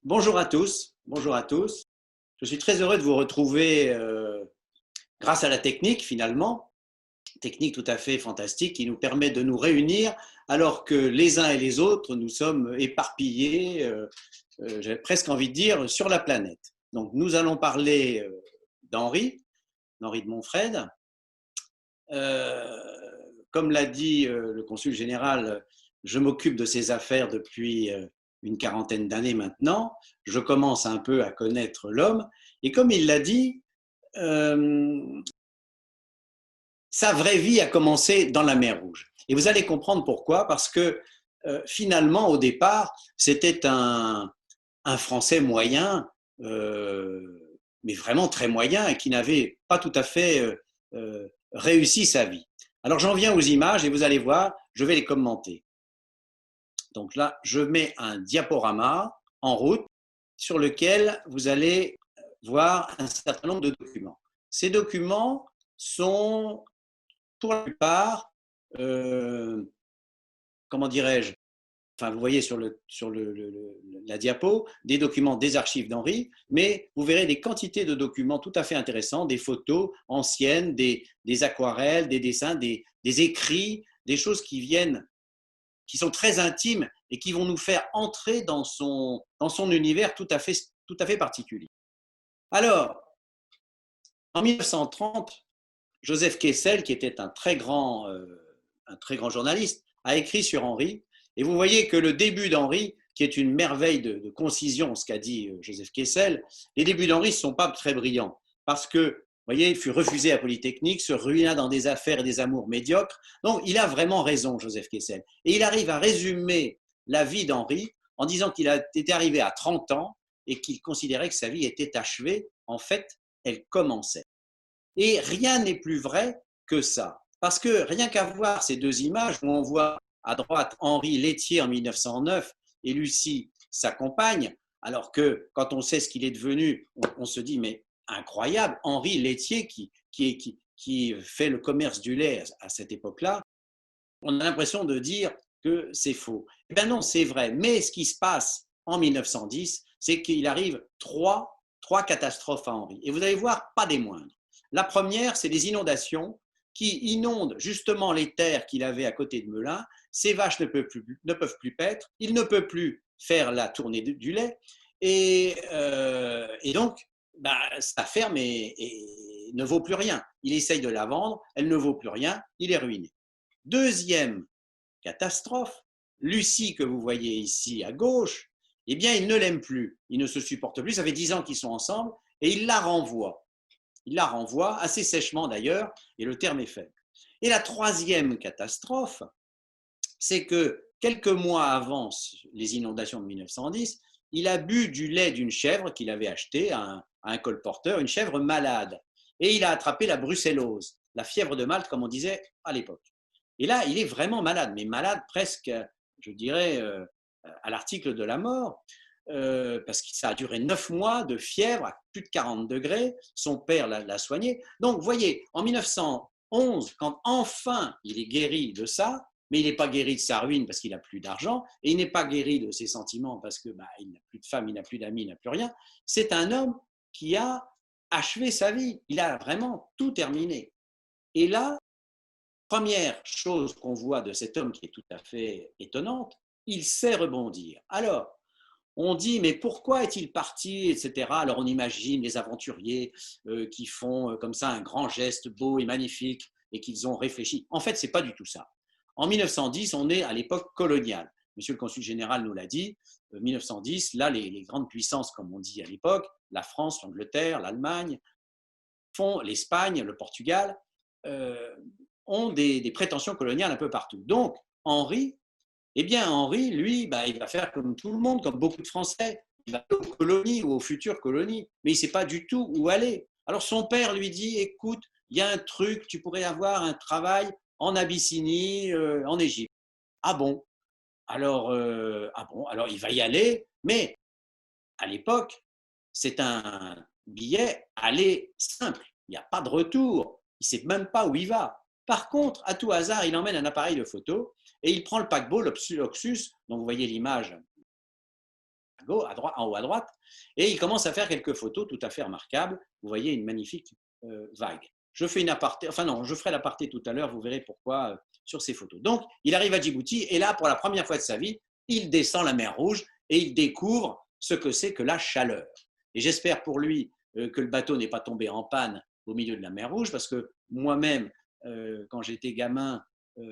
Bonjour à tous, bonjour à tous. Je suis très heureux de vous retrouver grâce à la technique finalement, technique tout à fait fantastique qui nous permet de nous réunir alors que les uns et les autres nous sommes éparpillés, j'ai presque envie de dire, sur la planète. Donc nous allons parler d'Henri de Montfred. Euh, Comme l'a dit le consul général, je m'occupe de ces affaires depuis une quarantaine d'années maintenant. Je commence un peu à connaître l'homme. Et comme il l'a dit, euh, sa vraie vie a commencé dans la mer Rouge. Et vous allez comprendre pourquoi, parce que finalement, au départ, c'était un Français moyen, mais vraiment très moyen, et qui n'avait pas tout à fait réussi sa vie. Alors j'en viens aux images et vous allez voir, je vais les commenter. Donc là, je mets un diaporama en route sur lequel vous allez voir un certain nombre de documents. Ces documents sont pour la plupart, euh, comment dirais-je, enfin vous voyez sur la diapo, des documents des archives d'Henri, mais vous verrez des quantités de documents tout à fait intéressants, des photos anciennes, des aquarelles, des dessins, des écrits, des choses qui viennent, qui sont très intimes et qui vont nous faire entrer dans son univers tout à fait particulier. Alors, en 1930, Joseph Kessel, qui était un très grand journaliste, a écrit sur Henri. Et vous voyez que le début d'Henri, qui est une merveille de concision, ce qu'a dit Joseph Kessel, les débuts d'Henri ne sont pas très brillants. Parce que, vous voyez, il fut refusé à Polytechnique, se ruina dans des affaires et des amours médiocres. Donc, il a vraiment raison, Joseph Kessel. Et il arrive à résumer la vie d'Henri en disant qu'il était arrivé à 30 ans et qu'il considérait que sa vie était achevée. En fait, elle commençait. Et rien n'est plus vrai que ça. Parce que rien qu'à voir ces deux images où on voit à droite Henri laitier en 1909 et Lucie, sa compagne, alors que quand on sait ce qu'il est devenu, on se dit mais incroyable, Henri laitier qui fait le commerce du lait à cette époque-là, on a l'impression de dire que c'est faux. Eh bien non, c'est vrai. Mais ce qui se passe en 1910, c'est qu'il arrive trois catastrophes à Henri. Et vous allez voir, pas des moindres. La première, c'est les inondations qui inondent justement les terres qu'il avait à côté de Melun. Ces vaches ne peuvent plus paître, il ne peut plus faire la tournée du lait. Et donc, bah, sa ferme ne vaut plus rien. Il essaye de la vendre, elle ne vaut plus rien, il est ruiné. Deuxième catastrophe, Lucie que vous voyez ici à gauche, eh bien il ne l'aime plus, il ne se supporte plus, ça fait 10 ans qu'ils sont ensemble et il la renvoie. Il la renvoie assez sèchement d'ailleurs et le terme est faible. Et la troisième catastrophe, c'est que quelques mois avant les inondations de 1910, il a bu du lait d'une chèvre qu'il avait acheté à un colporteur, une chèvre malade. Et il a attrapé la brucellose, la fièvre de Malte, comme on disait à l'époque. Et là, il est vraiment malade, mais malade presque, je dirais, à l'article de la mort, parce que ça a duré 9 mois de fièvre à plus de 40 degrés. Son père l'a soigné. Donc, vous voyez, en 1911, quand enfin il est guéri de ça, mais il n'est pas guéri de sa ruine parce qu'il n'a plus d'argent, et il n'est pas guéri de ses sentiments parce qu'il n'a plus de femme, il n'a plus d'amis, il n'a plus rien. C'est un homme qui a achevé sa vie. Il a vraiment tout terminé. Et là, première chose qu'on voit de cet homme qui est tout à fait étonnante, il sait rebondir. Alors, on dit, mais pourquoi est-il parti, etc. Alors on imagine les aventuriers qui font comme ça un grand geste beau et magnifique et qu'ils ont réfléchi. En fait, ce n'est pas du tout ça. En 1910, on est à l'époque coloniale. Monsieur le consul général nous l'a dit, 1910, là, les grandes puissances, comme on dit à l'époque, la France, l'Angleterre, l'Allemagne, font l'Espagne, le Portugal, euh, ont des prétentions coloniales un peu partout. Donc, Henri, eh bien, Henri, lui, bah, il va faire comme tout le monde, comme beaucoup de Français. Il va aller aux colonies ou aux futures colonies, mais il ne sait pas du tout où aller. Alors son père lui dit, écoute, il y a un truc, tu pourrais avoir un travail en Abyssinie, en Égypte. Ah bon? Alors il va y aller, mais à l'époque, c'est un billet aller simple. Il n'y a pas de retour. Il ne sait même pas où il va. Par contre, à tout hasard, il emmène un appareil de photo et il prend le paquebot, l'Oxus, dont vous voyez l'image en haut à droite, et il commence à faire quelques photos tout à fait remarquables. Vous voyez une magnifique vague. Je fais une aparté, enfin non, je ferai l'aparté tout à l'heure, vous verrez pourquoi sur ces photos. Donc, il arrive à Djibouti, et là, pour la première fois de sa vie, il descend la mer Rouge, et il découvre ce que c'est que la chaleur. Et j'espère pour lui que le bateau n'est pas tombé en panne au milieu de la mer Rouge, parce que moi-même, quand j'étais gamin,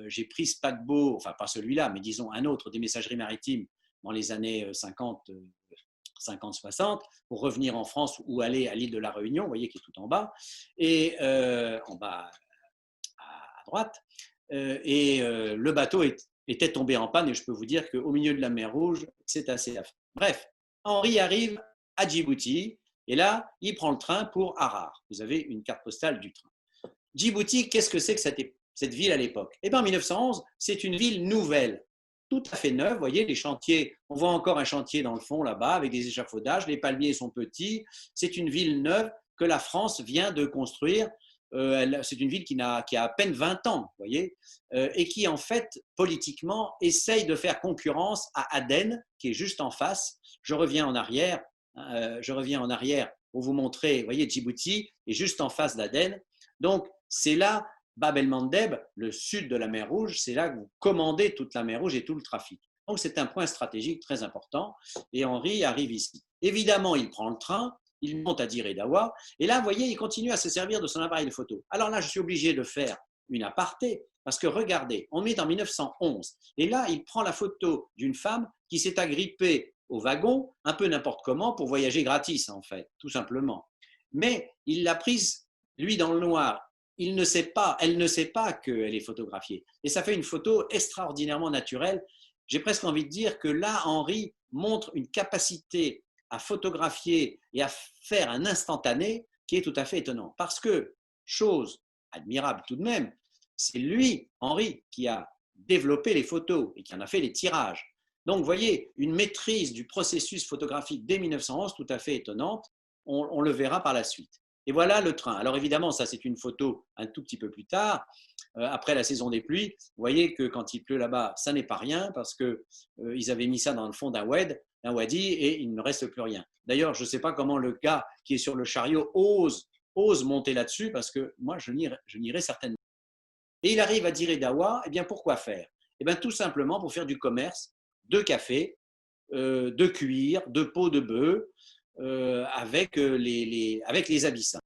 j'ai pris ce paquebot, enfin pas celui-là, mais disons un autre des messageries maritimes dans les années 50-60, pour revenir en France ou aller à l'île de la Réunion, vous voyez qui est tout en bas, et en bas à droite, le bateau était tombé en panne, et je peux vous dire qu'au milieu de la mer Rouge, c'est assez affreux. Bref, Henri arrive à Djibouti, et là, il prend le train pour Harar. Vous avez une carte postale du train. Djibouti, qu'est-ce que c'est que cette ville à l'époque? Eh bien, en 1911, c'est une ville nouvelle, tout à fait neuve. Vous voyez, les chantiers, on voit encore un chantier dans le fond là-bas avec des échafaudages, les palmiers sont petits. C'est une ville neuve que la France vient de construire. C'est une ville qui a à peine 20 ans, vous voyez, et qui, en fait, politiquement, essaye de faire concurrence à Aden, qui est juste en face. Je reviens en arrière pour vous montrer, vous voyez, Djibouti est juste en face d'Aden. Donc, c'est là, Bab el-Mandeb, le sud de la mer Rouge, c'est là que vous commandez toute la mer Rouge et tout le trafic. Donc, c'est un point stratégique très important. Et Henri arrive ici. Évidemment, il prend le train, il monte à Dire Dawa. Et là, vous voyez, il continue à se servir de son appareil de photo. Alors là, je suis obligé de faire une aparté, parce que regardez, on est en 1911. Et là, il prend la photo d'une femme qui s'est agrippée au wagon, un peu n'importe comment, pour voyager gratis, en fait, tout simplement. Mais il l'a prise, lui, dans le noir. Elle ne sait pas qu'elle est photographiée. Et ça fait une photo extraordinairement naturelle. J'ai presque envie de dire que là, Henri montre une capacité à photographier et à faire un instantané qui est tout à fait étonnant. Parce que, chose admirable tout de même, c'est lui, Henri, qui a développé les photos et qui en a fait les tirages. Donc, vous voyez, une maîtrise du processus photographique dès 1911 tout à fait étonnante. On le verra par la suite. Et voilà le train. Alors évidemment, ça c'est une photo un tout petit peu plus tard, après la saison des pluies. Vous voyez que quand il pleut là-bas, ça n'est pas rien parce qu'ils avaient mis ça dans le fond d'un wadi et il ne reste plus rien. D'ailleurs, je ne sais pas comment le gars qui est sur le chariot ose monter là-dessus parce que moi, je n'irai certainement. Et il arrive à Dire Dawa, eh bien pourquoi faire? Eh bien tout simplement pour faire du commerce de café, de cuir, de peau de bœuf, avec les Abyssins.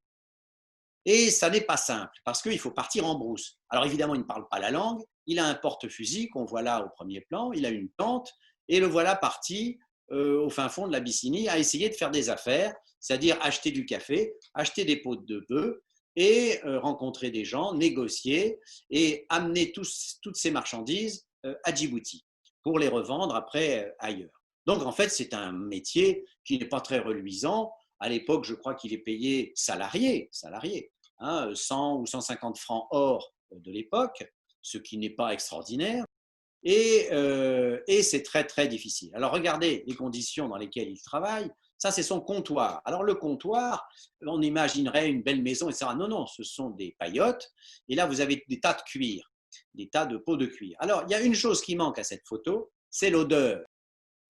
Et ça n'est pas simple, parce qu'il faut partir en brousse. Alors évidemment, il ne parle pas la langue, il a un porte-fusil qu'on voit là au premier plan, il a une tente, et le voilà parti au fin fond de l'Abyssinie à essayer de faire des affaires, c'est-à-dire acheter du café, acheter des peaux de bœuf, et rencontrer des gens, négocier, et amener toutes ces marchandises à Djibouti, pour les revendre après ailleurs. Donc en fait, c'est un métier qui n'est pas très reluisant. À l'époque, je crois qu'il est payé salarié, 100 ou 150 francs or de l'époque, ce qui n'est pas extraordinaire. Et c'est très, très difficile. Alors regardez les conditions dans lesquelles il travaille. Ça, c'est son comptoir. Alors le comptoir, on imaginerait une belle maison, etc. Non, non, ce sont des paillotes. Et là, vous avez des tas de cuir, des tas de peaux de cuir. Alors, il y a une chose qui manque à cette photo, c'est l'odeur.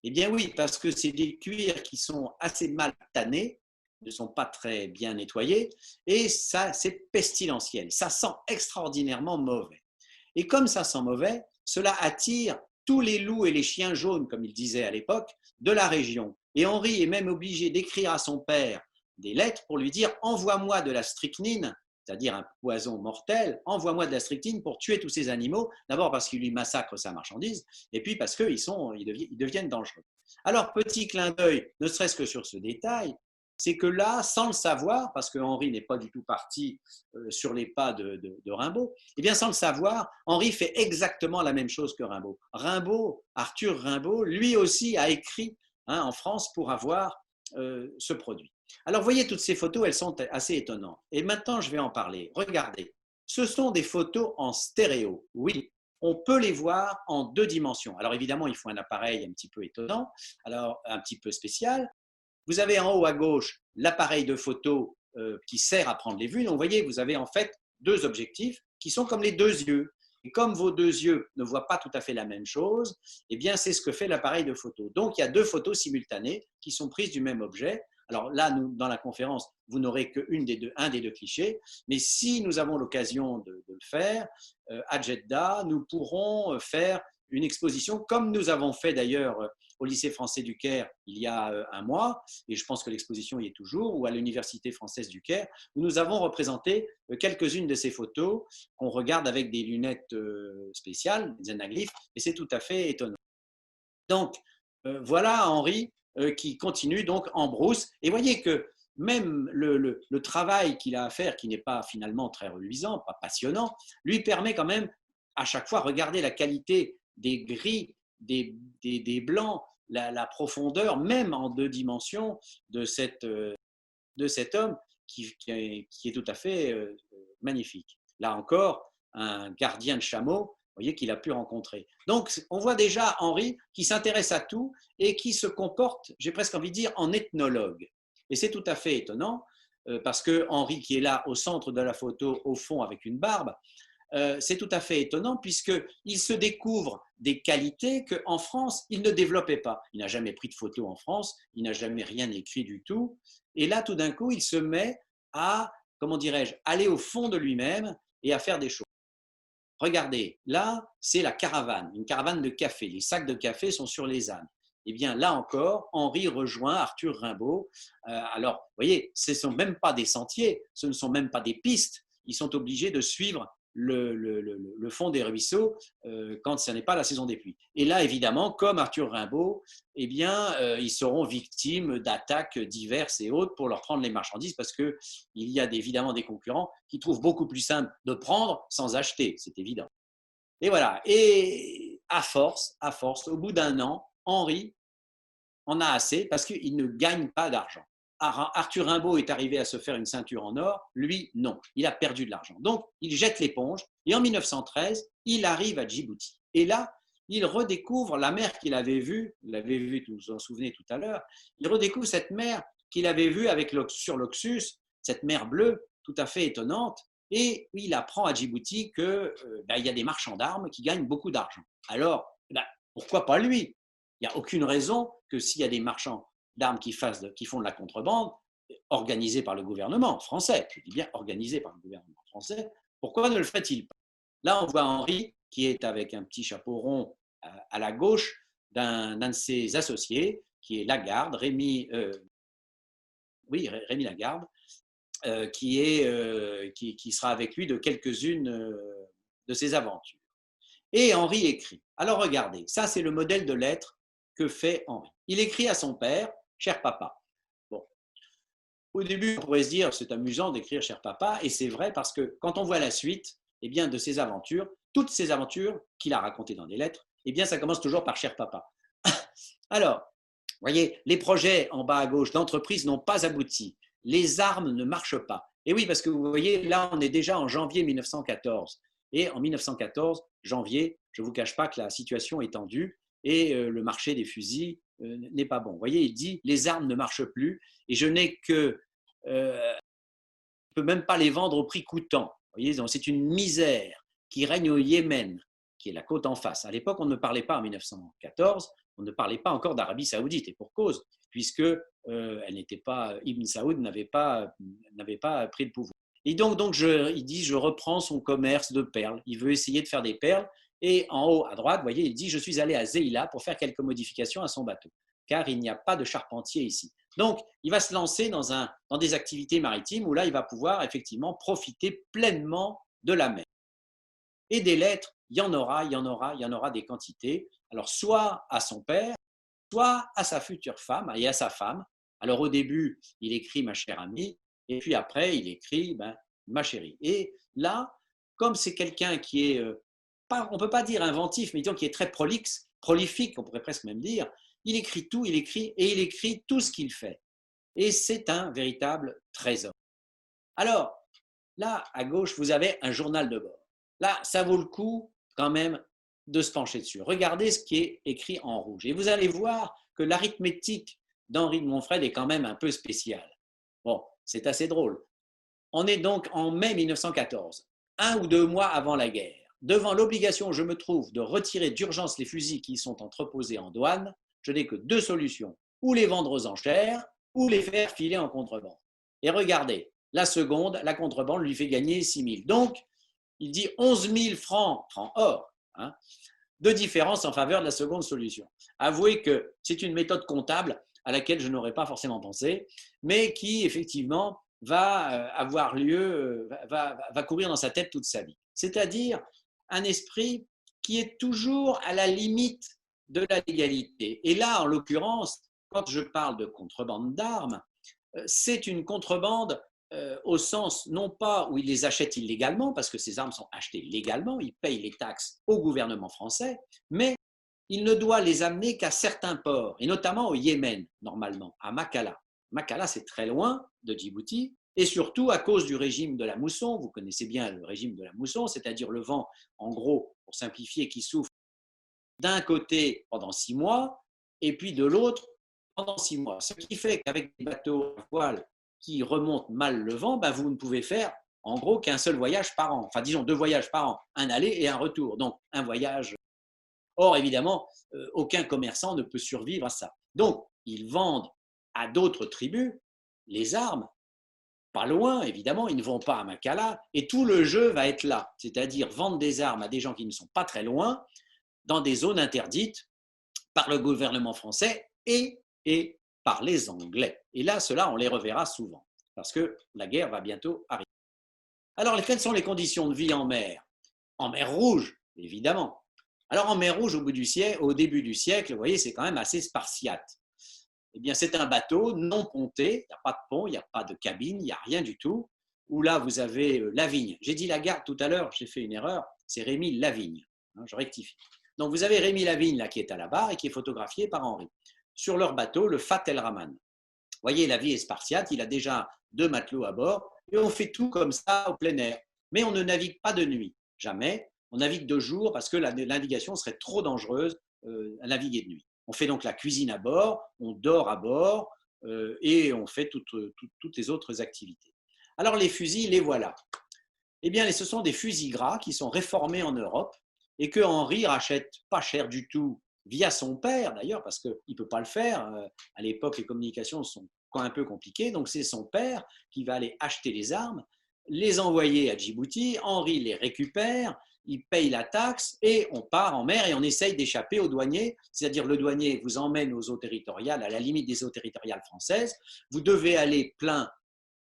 Eh bien oui, parce que c'est des cuirs qui sont assez mal tannés, ne sont pas très bien nettoyés, et ça, c'est pestilentiel. Ça sent extraordinairement mauvais. Et comme ça sent mauvais, cela attire tous les loups et les chiens jaunes, comme il disait à l'époque, de la région. Et Henri est même obligé d'écrire à son père des lettres pour lui dire « Envoie-moi de la strychnine », c'est-à-dire un poison mortel, envoie-moi de la strychnine pour tuer tous ces animaux, d'abord parce qu'il lui massacre sa marchandise, et puis parce qu'ils deviennent dangereux. Alors, petit clin d'œil, ne serait-ce que sur ce détail, c'est que là, sans le savoir, parce que Henri n'est pas du tout parti sur les pas de Rimbaud, eh bien sans le savoir, Henri fait exactement la même chose que Rimbaud. Arthur Rimbaud, lui aussi a écrit en France pour avoir ce produit. Alors, vous voyez, toutes ces photos, elles sont assez étonnantes. Et maintenant, je vais en parler. Regardez, ce sont des photos en stéréo. Oui, on peut les voir en 2 dimensions. Alors, évidemment, il faut un appareil un petit peu étonnant, alors un petit peu spécial. Vous avez en haut à gauche l'appareil de photo qui sert à prendre les vues. Donc, vous voyez, vous avez en fait 2 objectifs qui sont comme les 2 yeux. Et comme vos deux yeux ne voient pas tout à fait la même chose, eh bien, c'est ce que fait l'appareil de photo. Donc, il y a deux photos simultanées qui sont prises du même objet. Alors là, nous, dans la conférence, vous n'aurez qu'un des deux clichés, mais si nous avons l'occasion de le faire, à Jeddah, nous pourrons faire une exposition, comme nous avons fait d'ailleurs au lycée français du Caire il y a un mois, et je pense que l'exposition y est toujours, ou à l'université française du Caire, où nous avons représenté quelques-unes de ces photos qu'on regarde avec des lunettes spéciales, des anaglyphes, et c'est tout à fait étonnant. Donc, voilà Henri qui continue donc en brousse, et voyez que même le travail qu'il a à faire, qui n'est pas finalement très reluisant, pas passionnant, lui permet quand même à chaque fois regarder la qualité des gris, des blancs, la profondeur, même en deux dimensions, de cet homme qui est tout à fait magnifique. Là encore, un gardien de chameau, vous voyez, qu'il a pu rencontrer. Donc, on voit déjà Henri qui s'intéresse à tout et qui se comporte, j'ai presque envie de dire, en ethnologue. Et c'est tout à fait étonnant, parce que Henri, qui est là au centre de la photo, au fond, avec une barbe, c'est tout à fait étonnant puisqu'il se découvre des qualités qu'en France, il ne développait pas. Il n'a jamais pris de photos en France, il n'a jamais rien écrit du tout. Et là, tout d'un coup, il se met à, comment dirais-je, aller au fond de lui-même et à faire des choses. Regardez, là, c'est la caravane, une caravane de café. Les sacs de café sont sur les ânes. Eh bien, là encore, Henri rejoint Arthur Rimbaud. Alors, vous voyez, ce ne sont même pas des sentiers, ce ne sont même pas des pistes. Ils sont obligés de suivre le fond des ruisseaux quand ce n'est pas la saison des pluies. Et là, évidemment, comme Arthur Rimbaud, eh bien, ils seront victimes d'attaques diverses et autres pour leur prendre les marchandises parce qu'il y a évidemment des concurrents qui trouvent beaucoup plus simple de prendre sans acheter, c'est évident. Et voilà, et à force, au bout d'un an, Henri en a assez parce qu'il ne gagne pas d'argent. Arthur Rimbaud est arrivé à se faire une ceinture en or, lui, non, il a perdu de l'argent. Donc, il jette l'éponge et en 1913, il arrive à Djibouti. Et là, il redécouvre la mer qu'il avait vue, vous l'avez vue, vous vous en souvenez tout à l'heure, il redécouvre cette mer qu'il avait vue sur l'Oxus, cette mer bleue tout à fait étonnante, et il apprend à Djibouti qu'il y a des marchands d'armes qui gagnent beaucoup d'argent. Alors, pourquoi pas lui? Il n'y a aucune raison que s'il y a des marchands d'armes qui font de la contrebande, organisée par le gouvernement français, je dis bien organisée par le gouvernement français, pourquoi ne le fait-il pas? Là, on voit Henri qui est avec un petit chapeau rond à la gauche d'un de ses associés, qui est Lagarde, Rémi Lagarde, qui sera avec lui de quelques-unes de ses aventures. Et Henri écrit. Alors regardez, ça c'est le modèle de lettre que fait Henri. Il écrit à son père, cher papa. Bon, au début, on pourrait se dire, c'est amusant d'écrire cher papa, et c'est vrai parce que quand on voit la suite, eh bien, de ses aventures, toutes ces aventures qu'il a racontées dans des lettres, eh bien, ça commence toujours par cher papa. Alors, vous voyez, les projets en bas à gauche d'entreprise n'ont pas abouti. Les armes ne marchent pas. Et oui, parce que vous voyez, là, on est déjà en janvier 1914. Et en 1914, janvier, je ne vous cache pas que la situation est tendue et le marché des fusils n'est pas bon. Vous voyez, il dit, les armes ne marchent plus et je n'ai que... je ne peux même pas les vendre au prix coûtant. Vous voyez, c'est une misère qui règne au Yémen, qui est la côte en face. À l'époque, on ne parlait pas en 1914, on ne parlait pas encore d'Arabie Saoudite, et pour cause, puisque elle n'était pas, Ibn Saoud n'avait pas pris le pouvoir. Et donc il dit, je reprends son commerce de perles. Il veut essayer de faire des perles. Et en haut à droite, vous voyez, il dit, je suis allé à Zeila pour faire quelques modifications à son bateau, car il n'y a pas de charpentier ici. Donc, il va se lancer dans des activités maritimes où là, il va pouvoir effectivement profiter pleinement de la mer. Et des lettres, il y en aura des quantités. Alors, soit à son père, soit à sa future femme et à sa femme. Alors, au début, il écrit ma chère amie, et puis après, il écrit ma chérie. Et là, comme c'est quelqu'un qui est, on ne peut pas dire inventif, mais disons qui est très prolifique, on pourrait presque même dire, il écrit tout, il écrit tout ce qu'il fait. Et c'est un véritable trésor. Alors, là, à gauche, vous avez un journal de bord. Là, ça vaut le coup quand même de se pencher dessus. Regardez ce qui est écrit en rouge. Et vous allez voir que l'arithmétique d'Henri de Montfred est quand même un peu spéciale. Bon, c'est assez drôle. On est donc en mai 1914, 1 ou 2 mois avant la guerre. devant l'obligation où je me trouve de retirer d'urgence les fusils qui y sont entreposés en douane, je n'ai que deux solutions, ou les vendre aux enchères, ou les faire filer en contrebande. Et regardez, la seconde, la contrebande lui fait gagner 6 000. Donc, il dit 11 000 francs, francs or, hein, de différence en faveur de la seconde solution. Avouez que c'est une méthode comptable à laquelle je n'aurais pas forcément pensé, mais qui effectivement va avoir lieu, va courir dans sa tête toute sa vie. C'est-à-dire un esprit qui est toujours à la limite de la légalité. Et là, en l'occurrence, quand je parle de contrebande d'armes, c'est une contrebande au sens non pas où ils les achètent illégalement, parce que ces armes sont achetées légalement, ils payent les taxes au gouvernement français, mais il ne doit les amener qu'à certains ports, et notamment au Yémen, normalement, à Makala. Makala, c'est très loin de Djibouti, et surtout à cause du régime de la mousson. Vous connaissez bien le régime de la mousson, c'est-à-dire le vent, en gros, pour simplifier, qui souffle d'un côté pendant 6 mois, et puis de l'autre pendant 6 mois. Ce qui fait qu'avec des bateaux à voile qui remontent mal le vent, ben vous ne pouvez faire en gros qu'un seul voyage par an. Enfin, disons 2 voyages par an, un aller et un retour. Donc, un voyage. Or, évidemment, aucun commerçant ne peut survivre à ça. Donc, ils vendent à d'autres tribus les armes, pas loin, évidemment, ils ne vont pas à Makala, et tout le jeu va être là, c'est-à-dire vendre des armes à des gens qui ne sont pas très loin, dans des zones interdites par le gouvernement français et par les Anglais. Et là, cela, on les reverra souvent, parce que la guerre va bientôt arriver. Alors, quelles sont les conditions de vie en mer? En mer Rouge, évidemment. Alors, en mer Rouge, au début du siècle, vous voyez, c'est quand même assez spartiate. Eh bien, c'est un bateau non ponté, il n'y a pas de pont, il n'y a pas de cabine, il n'y a rien du tout, où là, vous avez Lavigne. J'ai dit Lagarde tout à l'heure, j'ai fait une erreur, c'est Rémy Lavigne, hein, je rectifie. Donc, vous avez Rémy Lavigne, là, qui est à la barre et qui est photographié par Henri. Sur leur bateau, le Fat El Rahman. Vous voyez, la vie est spartiate, il a déjà 2 matelots à bord, et on fait tout comme ça au plein air. Mais on ne navigue pas de nuit, jamais. On navigue de jour parce que la navigation serait trop dangereuse à naviguer de nuit. On fait donc la cuisine à bord, on dort à bord et on fait toutes les autres activités. Alors les fusils, les voilà. Eh bien, ce sont des fusils gras qui sont réformés en Europe et que Henri rachète pas cher du tout via son père d'ailleurs, parce qu'il ne peut pas le faire. À l'époque, les communications sont quand un peu compliquées, donc c'est son père qui va aller acheter les armes, les envoyer à Djibouti. Henri les récupère, il paye la taxe et on part en mer et on essaye d'échapper aux douaniers, c'est-à-dire le douanier vous emmène aux eaux territoriales, à la limite des eaux territoriales françaises. Vous devez aller plein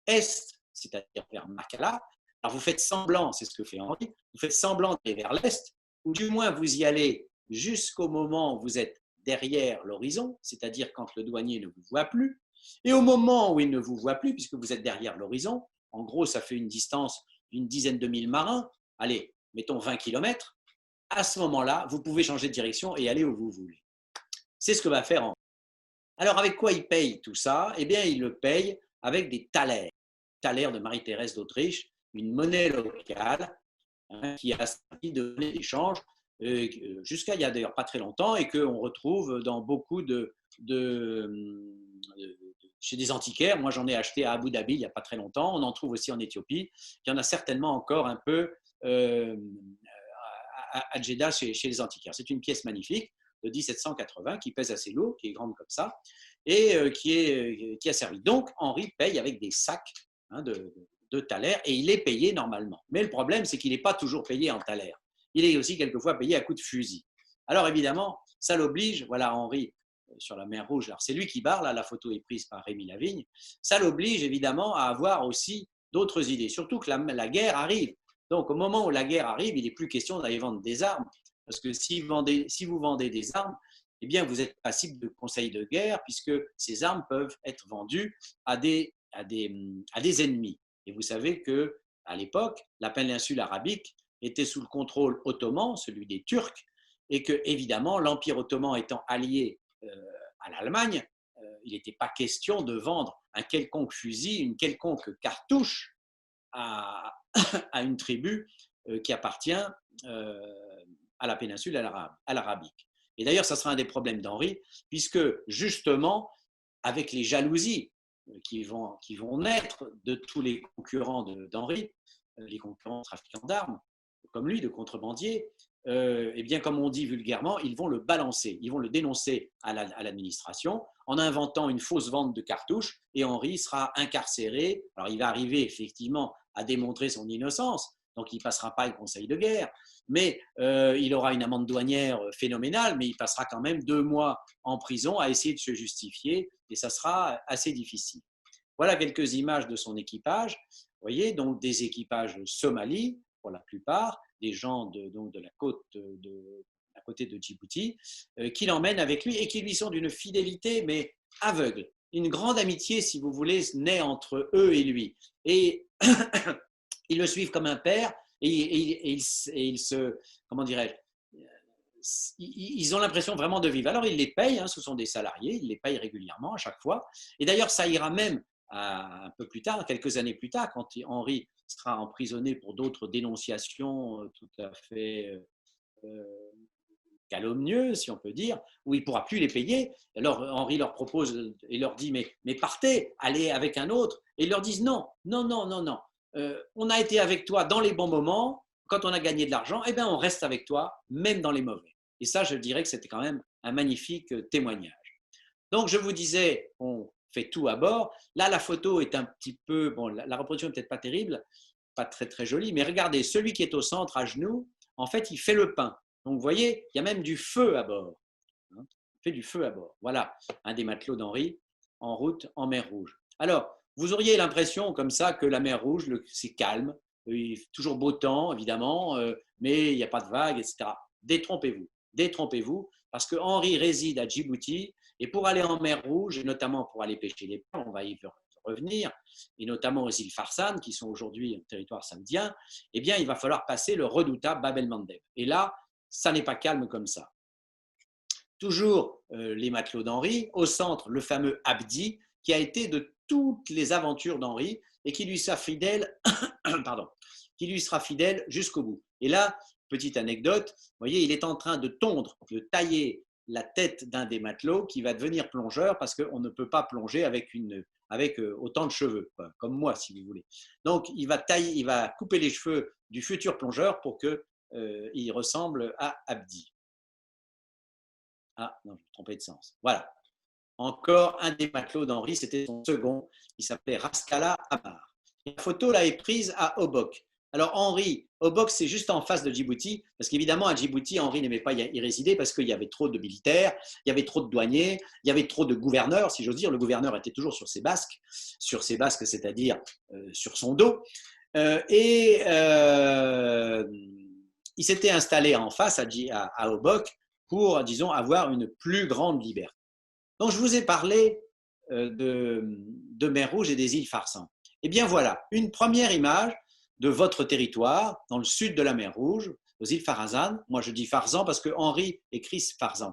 est, c'est-à-dire vers Makala. Alors vous faites semblant, c'est ce que fait Henri, vous faites semblant d'aller vers l'est, ou du moins vous y allez jusqu'au moment où vous êtes derrière l'horizon, c'est-à-dire quand le douanier ne vous voit plus, et au moment où il ne vous voit plus, puisque vous êtes derrière l'horizon, en gros ça fait une distance d'une dizaine de mille marins, allez, mettons 20 km, à ce moment-là, vous pouvez changer de direction et aller où vous voulez. C'est ce que va faire Henri. Alors avec quoi il paye tout ça? Eh bien il le paye avec des thalers. Thaler de Marie-Thérèse d'Autriche, une monnaie locale hein, qui a servi de monnaie d'échange jusqu'à il y a d'ailleurs pas très longtemps et qu'on retrouve dans beaucoup chez des antiquaires. Moi, j'en ai acheté à Abu Dhabi il n'y a pas très longtemps. On en trouve aussi en Éthiopie. Il y en a certainement encore un peu à Jeddah chez les antiquaires. C'est une pièce magnifique de 1780 qui pèse assez lourd, qui est grande comme ça et qui a servi. Donc, Henri paye avec des sacs hein, de thaler et il est payé normalement. Mais le problème, c'est qu'il n'est pas toujours payé en thaler. Il est aussi quelquefois payé à coups de fusil. Alors évidemment, ça l'oblige, voilà Henri sur la mer Rouge, alors c'est lui qui barre, là la photo est prise par Rémy Lavigne, ça l'oblige évidemment à avoir aussi d'autres idées, surtout que la guerre arrive. Donc au moment où la guerre arrive, il n'est plus question d'aller vendre des armes, parce que si vous vendez des armes, eh bien vous êtes passible de conseils de guerre, puisque ces armes peuvent être vendues à des ennemis. Et vous savez qu'à l'époque, la péninsule arabique était sous le contrôle ottoman, celui des Turcs, et que, évidemment, l'Empire ottoman étant allié à l'Allemagne, il n'était pas question de vendre un quelconque fusil, une quelconque cartouche à, à une tribu qui appartient à la péninsule à l'arabique. Et d'ailleurs, ça sera un des problèmes d'Henri, puisque justement, avec les jalousies qui vont naître de tous les concurrents d'Henri, les concurrents trafiquants d'armes, comme lui, de contrebandier, eh bien, comme on dit vulgairement, ils vont le balancer, ils vont le dénoncer à l'administration en inventant une fausse vente de cartouches et Henri sera incarcéré. Alors, il va arriver effectivement à démontrer son innocence, donc il ne passera pas le conseil de guerre, mais il aura une amende douanière phénoménale, mais il passera quand même 2 mois en prison à essayer de se justifier et ça sera assez difficile. Voilà quelques images de son équipage. Vous voyez, donc des équipages Somalie, pour la plupart, des gens donc de la côte à côté de Djibouti, qui l'emmènent avec lui et qui lui sont d'une fidélité, mais aveugle. Une grande amitié, si vous voulez, naît entre eux et lui. Et ils le suivent comme un père et ils se, comment dirais-je, ils ont l'impression vraiment de vivre. Alors, ils les payent, hein, ce sont des salariés, ils les payent régulièrement à chaque fois. Et d'ailleurs, ça ira même un peu plus tard, quelques années plus tard, quand Henri sera emprisonné pour d'autres dénonciations tout à fait calomnieuses, si on peut dire, où il ne pourra plus les payer. Alors Henri leur propose et leur dit mais partez, allez avec un autre. Et ils leur disent non, non, non, non, non. On a été avec toi dans les bons moments, quand on a gagné de l'argent, eh bien on reste avec toi, même dans les mauvais. Et ça, je dirais que c'était quand même un magnifique témoignage. Donc je vous disais, on fait tout à bord. Là, la photo est un petit peu, bon, la reproduction n'est peut-être pas terrible, pas très très jolie, mais regardez, celui qui est au centre à genoux, en fait, il fait le pain. Donc vous voyez, il y a même du feu à bord. Il fait du feu à bord. Voilà, un des matelots d'Henri en route en mer Rouge. Alors, vous auriez l'impression comme ça que la mer Rouge, c'est calme, toujours beau temps évidemment, mais il n'y a pas de vagues, etc. Détrompez-vous, détrompez-vous, parce que Henri réside à Djibouti et pour aller en mer Rouge, et notamment pour aller pêcher les perles, on va y revenir, et notamment aux îles Farsan, qui sont aujourd'hui un territoire samedien, eh bien, il va falloir passer le redoutable Bab el-Mandeb. Et là, ça n'est pas calme comme ça. Toujours les matelots d'Henri, au centre, le fameux Abdi, qui a été de toutes les aventures d'Henri et qui lui sera fidèle, pardon, qui lui sera fidèle jusqu'au bout. Et là, petite anecdote, vous voyez, il est en train de tondre, de tailler la tête d'un des matelots qui va devenir plongeur parce qu'on ne peut pas plonger avec autant de cheveux, quoi, comme moi, si vous voulez. Donc, il va couper les cheveux du futur plongeur pour qu'il ressemble à Abdi. Ah, non, je me suis trompé de sens. Voilà. Encore un des matelots d'Henri, c'était son second, il s'appelait Raskala Amar. La photo là est prise à Obok. Alors Henri, Obok c'est juste en face de Djibouti, parce qu'évidemment à Djibouti, Henri n'aimait pas y résider parce qu'il y avait trop de militaires, il y avait trop de douaniers, il y avait trop de gouverneurs, si j'ose dire. Le gouverneur était toujours sur ses basques, c'est-à-dire sur son dos. Il s'était installé en face à Obok pour, disons, avoir une plus grande liberté. Donc, je vous ai parlé de mer Rouge et des îles Farsan. Eh bien, voilà, une première image de votre territoire, dans le sud de la mer Rouge, aux îles Farsan. Moi, je dis Farsan parce que Henri écrit Farsan.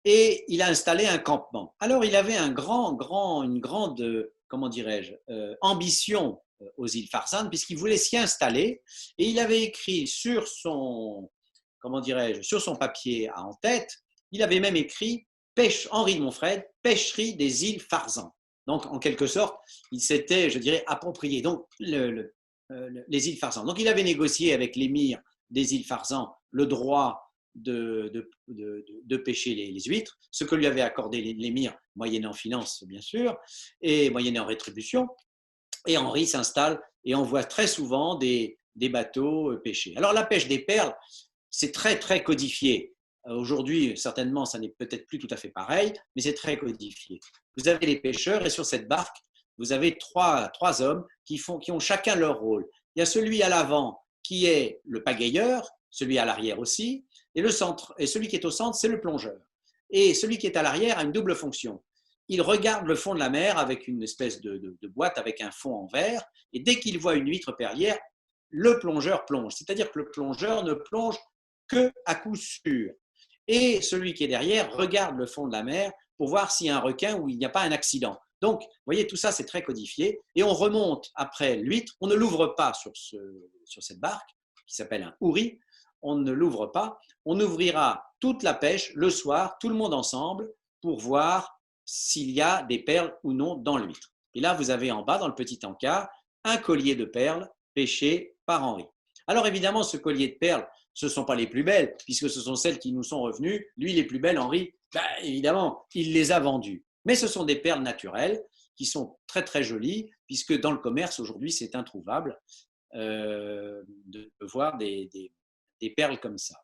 Et il a installé un campement. Alors, il avait une grande, comment dirais-je, ambition aux îles Farsan, puisqu'il voulait s'y installer. Et il avait écrit sur son, comment dirais-je, sur son papier en tête, il avait même écrit Henri de Montfred, pêcherie des îles Farsan. Donc, en quelque sorte, il s'était, je dirais, approprié donc, les îles Farsan. Donc, il avait négocié avec l'émir des îles Farsan le droit de pêcher les huîtres, ce que lui avait accordé l'émir, moyennant finance, bien sûr, et moyennant rétribution. Et Henri s'installe et on voit très souvent des bateaux pêchés. Alors, la pêche des perles, c'est très, très codifié. Aujourd'hui, certainement, ça n'est peut-être plus tout à fait pareil, mais c'est très codifié. Vous avez les pêcheurs et sur cette barque, vous avez trois hommes qui ont chacun leur rôle. Il y a celui à l'avant qui est le pagayeur, celui à l'arrière aussi, et celui qui est au centre, c'est le plongeur. Et celui qui est à l'arrière a une double fonction. Il regarde le fond de la mer avec une espèce de boîte avec un fond en verre, et dès qu'il voit une huître perlière, le plongeur plonge. C'est-à-dire que le plongeur ne plonge qu'à coup sûr. Et celui qui est derrière regarde le fond de la mer pour voir s'il y a un requin ou il n'y a pas un accident. Donc, vous voyez, tout ça, c'est très codifié. Et on remonte après l'huître. On ne l'ouvre pas sur cette barque, qui s'appelle un houri. On ne l'ouvre pas. On ouvrira toute la pêche le soir, tout le monde ensemble, pour voir s'il y a des perles ou non dans l'huître. Et là, vous avez en bas, dans le petit encart, un collier de perles pêché par Henri. Alors évidemment, ce collier de perles, ce ne sont pas les plus belles, puisque ce sont celles qui nous sont revenues. Lui, les plus belles, Henri, évidemment, il les a vendues. Mais ce sont des perles naturelles qui sont très très jolies, puisque dans le commerce, aujourd'hui, c'est introuvable de voir des perles comme ça.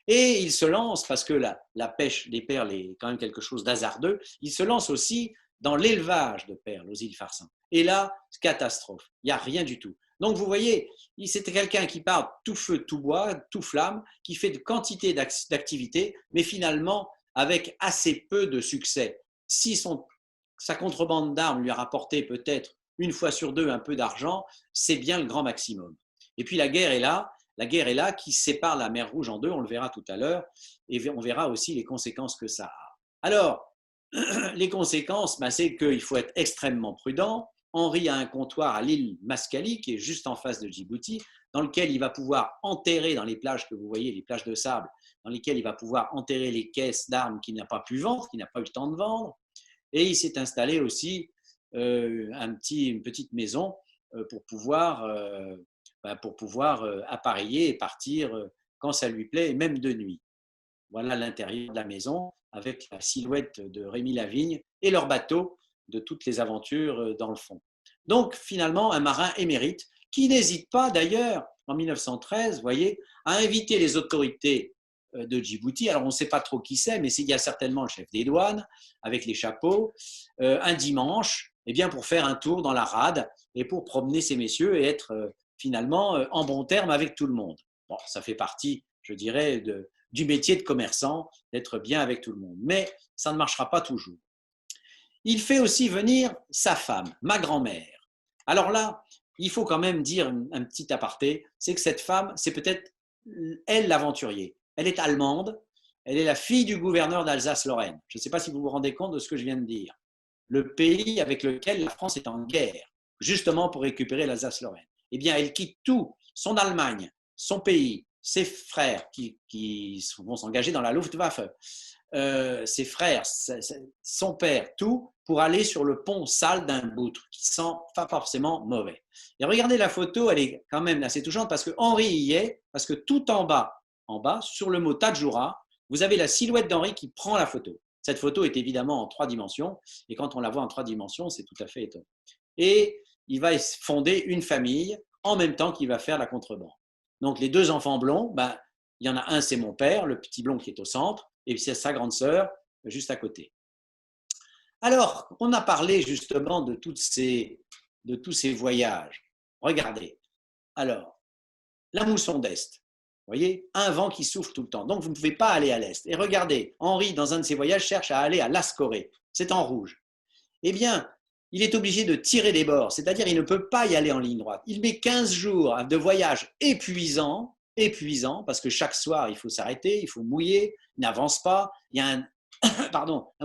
Et il se lance, parce que la pêche des perles est quand même quelque chose d'hasardeux, il se lance aussi dans l'élevage de perles aux îles Farcins. Et là, catastrophe, il n'y a rien du tout. Donc vous voyez, c'était quelqu'un qui part tout feu, tout bois, tout flamme, qui fait de quantité d'activités, mais finalement avec assez peu de succès. Si sa contrebande d'armes lui a rapporté peut-être une fois sur deux un peu d'argent, c'est bien le grand maximum. Et puis la guerre est là qui sépare la mer Rouge en deux, on le verra tout à l'heure, et on verra aussi les conséquences que ça a. Alors, les conséquences, c'est qu'il faut être extrêmement prudent. Henri a un comptoir à l'île Mascali, qui est juste en face de Djibouti, dans lequel il va pouvoir enterrer, dans les plages que vous voyez, les plages de sable, dans lesquelles il va pouvoir enterrer les caisses d'armes qu'il n'a pas pu vendre, qu'il n'a pas eu le temps de vendre. Et il s'est installé aussi une petite maison pour pouvoir appareiller et partir quand ça lui plaît, et même de nuit. Voilà l'intérieur de la maison, avec la silhouette de Rémi Lavigne et leur bateau de toutes les aventures dans le fond. Donc finalement, un marin émérite qui n'hésite pas d'ailleurs, en 1913, vous voyez, à inviter les autorités de Djibouti. Alors on ne sait pas trop qui c'est, mais il y a certainement le chef des douanes avec les chapeaux, un dimanche, bien pour faire un tour dans la rade et pour promener ces messieurs et être finalement en bon terme avec tout le monde. Bon, ça fait partie, je dirais, du métier de commerçant, d'être bien avec tout le monde. Mais ça ne marchera pas toujours. Il fait aussi venir sa femme, ma grand-mère. Alors là, il faut quand même dire un petit aparté, c'est que cette femme, c'est peut-être elle l'aventurier. Elle est allemande, elle est la fille du gouverneur d'Alsace-Lorraine. Je ne sais pas si vous vous rendez compte de ce que je viens de dire. Le pays avec lequel la France est en guerre, justement pour récupérer l'Alsace-Lorraine. Eh bien, elle quitte tout, son Allemagne, son pays, ses frères qui vont s'engager dans la Luftwaffe, ses frères, son père, tout, pour aller sur le pont sale d'un boutre qui sent pas forcément mauvais. Et regardez la photo, elle est quand même assez touchante parce que Henri y est, parce que tout en bas, sur le mot Tadjoura, vous avez la silhouette d'Henri qui prend la photo. Cette photo est évidemment en 3 dimensions, et quand on la voit en 3 dimensions, c'est tout à fait étonnant. Et il va fonder une famille en même temps qu'il va faire la contrebande. Donc les 2 enfants blonds, il y en a un, c'est mon père, le petit blond qui est au centre, et puis c'est sa grande sœur juste à côté. Alors, on a parlé justement de tous ces voyages. Regardez. Alors, la mousson d'Est. Vous voyez, un vent qui souffle tout le temps. Donc, vous ne pouvez pas aller à l'Est. Et regardez, Henri, dans un de ses voyages, cherche à aller à Lascoré. C'est en rouge. Eh bien, il est obligé de tirer des bords. C'est-à-dire, il ne peut pas y aller en ligne droite. Il met 15 jours de voyage épuisant, parce que chaque soir, il faut s'arrêter, il faut mouiller, il n'avance pas. Il y a un